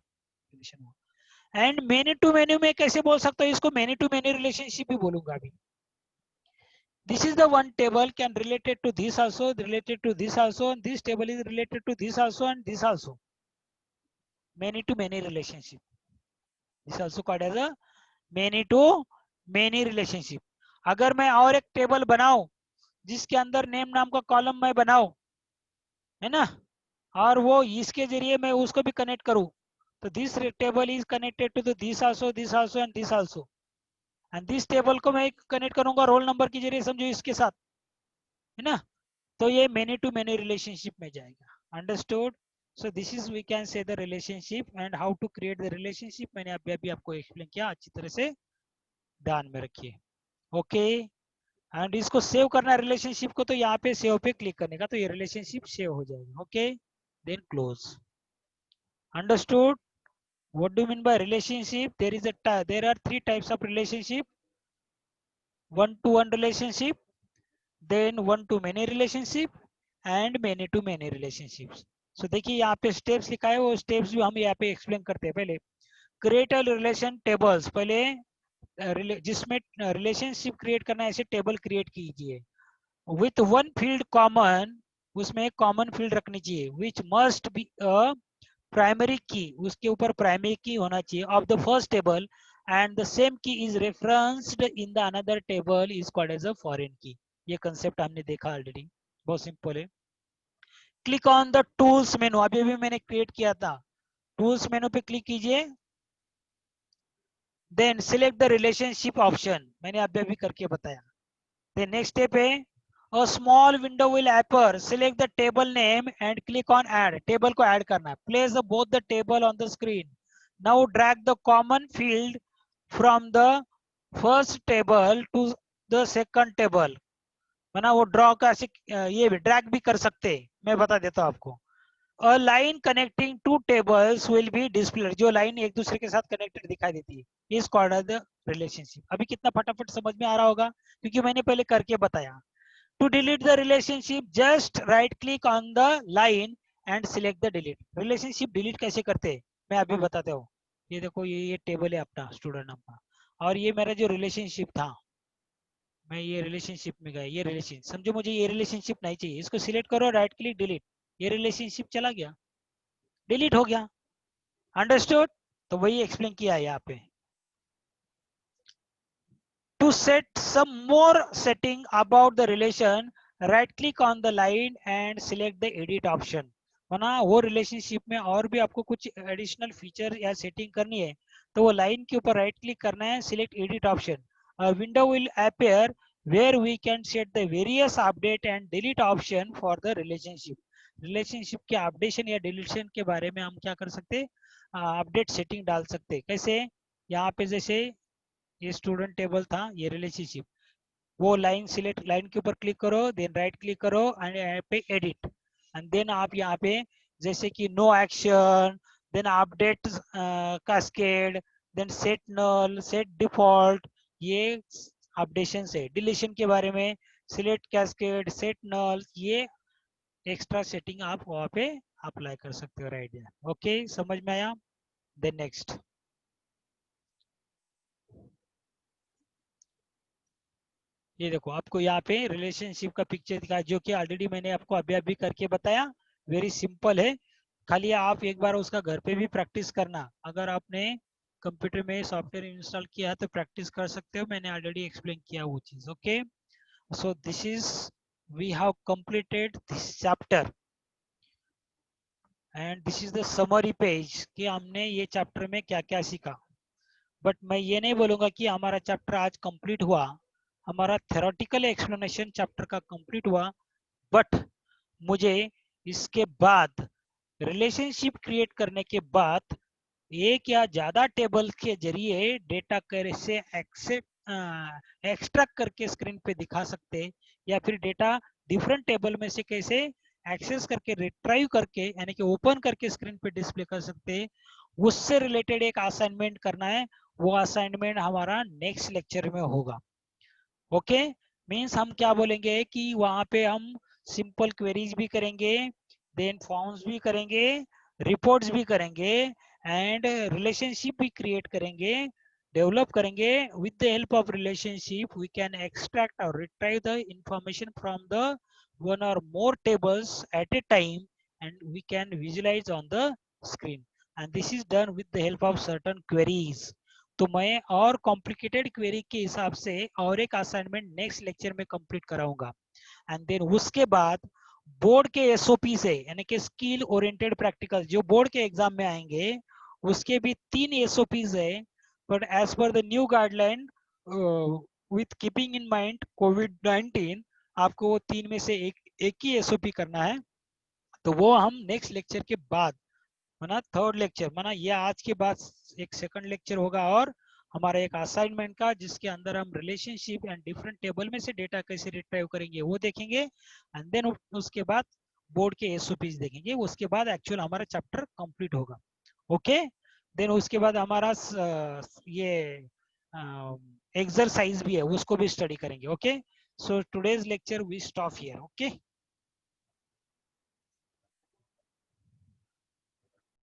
relation हुआ। And many to many में कैसे बोल सकता हूँ इसको, मेनी टू मेनी रिलेशनशिप भी बोलूंगा अभी। This is the one table can related to this also, related to this also, and this table is related to this also and this also. Many to many relationship, this also called as a many to many relationship. अगर मैं और एक table बनाऊं जिसके अंदर name नाम का column मैं बनाऊं, है ना, और वो इसके जरिए मैं उसको भी कनेक्ट करूं, तो this table is connected to this also, this also and this also. And this table को मैं कनेक्ट करूंगा रोल नंबर के जरिए, समझो इसके साथ, है ना, तो ये मेनी टू मेनी रिलेशनशिप में जाएगा। Understood. So this is we can say the relationship and how to create the relationship. मैंने अभी अभी आपको एक्सप्लेन किया, अच्छी तरह से ध्यान में रखिए। ओके, एंड इसको सेव करना है रिलेशनशिप को, तो यहाँ पे सेव पे क्लिक करने का, तो ये रिलेशनशिप सेव हो जाएगा। Okay, then close. Understood. what do you mean by relationship? There are 3 types of relationship: one to one relationship, then one to many relationship, and many to many relationships. So देखिए यहाँ पे steps लिखा है, वो steps भी हम यहाँ पे एक्सप्लेन करते हैं। पहले क्रिएट अ रिलेशन टेबल्स, पहले जिसमें रिलेशनशिप क्रिएट करना है, ऐसे टेबल क्रिएट कीजिए विथ वन फील्ड कॉमन, उसमें एक कॉमन फील्ड रखनी चाहिए, विच मस्ट बी अ प्राइमरी की, उसके ऊपर प्राइमरी की होना चाहिए of the first table, and the same key is referenced in the another table is called as a foreign key. ये कंसेप्ट हमने देखा ऑलरेडी, बहुत सिंपल है। Click on the tools menu, अभी अभी मैंने क्रिएट किया था, टूल्स मेनू पे क्लिक कीजिए, then select the relationship option, मैंने अभी अभी करके बताया। देन नेक्स्ट स्टेप है, a small window will appear, select the table name and click on add, table को ऐड करना है, place both the table on the screen, now drag the common field from the first table to the second table। माना वो draw का ऐसे ये भी drag भी कर सकते हैं, मैं बता देता हूँ आपको। A line connecting two tables will be displayed, जो लाइन एक दूसरे के साथ कनेक्टेड दिखाई देती है, इज कॉल्ड द रिलेशनशिप। अभी कितना फटाफट समझ में आ रहा होगा, क्योंकि मैंने पहले करके बताया। To delete the relationship, just right click on the line and select the delete। relationship delete कैसे करते हैं मैं अभी बताता हूँ। ये देखो, ये टेबल है अपना स्टूडेंट नाम का, और ये मेरा जो रिलेशनशिप था, मैं ये रिलेशनशिप में गया, ये रिलेशन समझो, मुझे ये रिलेशनशिप नहीं चाहिए, इसको सिलेक्ट करो, राइट क्लिक डिलीट, ये रिलेशनशिप चला गया, डिलीट हो गया। अंडरस्टूड। तो वही एक्सप्लेन किया है यहाँ पे। To set some more setting about the relation, right click on the line and select the edit option। वरना वो रिलेशनशिप में और भी आपको कुछ एडिशनल फीचर या सेटिंग करनी है, तो वो लाइन के ऊपर राइट क्लिक करना है, select edit option, window will appear where we can set the various update and delete option for the relationship। Relationship के अपडेशन या डिलीशन के बारे में हम क्या कर सकते हैं, अपडेट सेटिंग डाल सकते हैं। कैसे, यहाँ पे जैसे ये स्टूडेंट टेबल था, ये रिलेशनशिप, वो लाइन सिलेक्ट, लाइन के ऊपर क्लिक करो, देन राइट क्लिक करो एंड यहाँ पे एडिट, एंड देन आप यहाँ पे जैसे कि no action, then update cascade, then set null, set default, ये अपडेशन है। डिलीशन के बारे में सिलेक्ट कैस्केड, सेट नल, ये एक्स्ट्रा सेटिंग आप वहाँ पे अप्लाई कर सकते हो, राइट। ओके, समझ में आया। देन नेक्स्ट, ये देखो आपको यहाँ पे रिलेशनशिप का पिक्चर दिखा जो कि ऑलरेडी मैंने आपको अभी अभी करके बताया। वेरी सिंपल है, खाली आप एक बार उसका घर पे भी प्रैक्टिस करना। अगर आपने कंप्यूटर में सॉफ्टवेयर इंस्टॉल किया है तो प्रैक्टिस कर सकते हो, मैंने ऑलरेडी एक्सप्लेन किया वो चीज। Okay, so this is, we have completed this chapter and this is the summary page कि हमने ये चैप्टर में क्या क्या सीखा। बट मैं ये नहीं बोलूंगा कि हमारा चैप्टर आज कंप्लीट हुआ, हमारा थेरोटिकल एक्सप्लेनेशन चैप्टर का कंप्लीट हुआ। बट मुझे इसके बाद रिलेशनशिप क्रिएट करने के बाद एक या ज्यादा टेबल के जरिए डेटा कैसे एक्सट्रैक्ट करके स्क्रीन पे दिखा सकते, या फिर डेटा डिफरेंट टेबल में से कैसे एक्सेस करके रिट्राइव करके यानी कि ओपन करके स्क्रीन पे डिस्प्ले कर सकते, उससे रिलेटेड एक असाइनमेंट करना है। वो असाइनमेंट हमारा नेक्स्ट लेक्चर में होगा। ओके, मीन्स हम क्या बोलेंगे कि वहां पे हम सिंपल क्वेरीज भी करेंगे, देन फॉर्म्स भी करेंगे, रिपोर्ट्स भी करेंगे, एंड रिलेशनशिप भी क्रिएट करेंगे, डेवलप करेंगे। With the help of relationship we can extract और retrieve the information from the one or more tables at a time, and we can visualize on the screen, and this is done with the help of certain queries. तो मैं और complicated query के हिसाब से और एक assignment next lecture में complete कराऊंगा। एंड देन उसके बाद बोर्ड के एसओपी से यानी कि स्किल ओरिएंटेड प्रैक्टिकल जो बोर्ड के एग्जाम में आएंगे, उसके भी 3 एसओपीज है। But as per the new guideline with keeping in mind कोविड-19, आपको वो 3 में से एक ही एसओपी करना है। तो वो हम नेक्स्ट लेक्चर के बाद, माना थर्ड लेक्चर, माना ये आज के बाद एक सेकंड लेक्चर होगा और हमारा एक असाइनमेंट का, जिसके अंदर हम रिलेशनशिप एंड डिफरेंट टेबल में से डेटा कैसे रिट्राइव करेंगे वो देखेंगे। एंड देन उसके बाद बोर्ड के एसओपीज देखेंगे। उसके बाद एक्चुअल हमारा चैप्टर कंप्लीट होगा। ओके, देन उसके बाद हमारा ये एक्सरसाइज भी है, उसको भी स्टडी करेंगे। Okay, so today's lecture we stop here. Okay.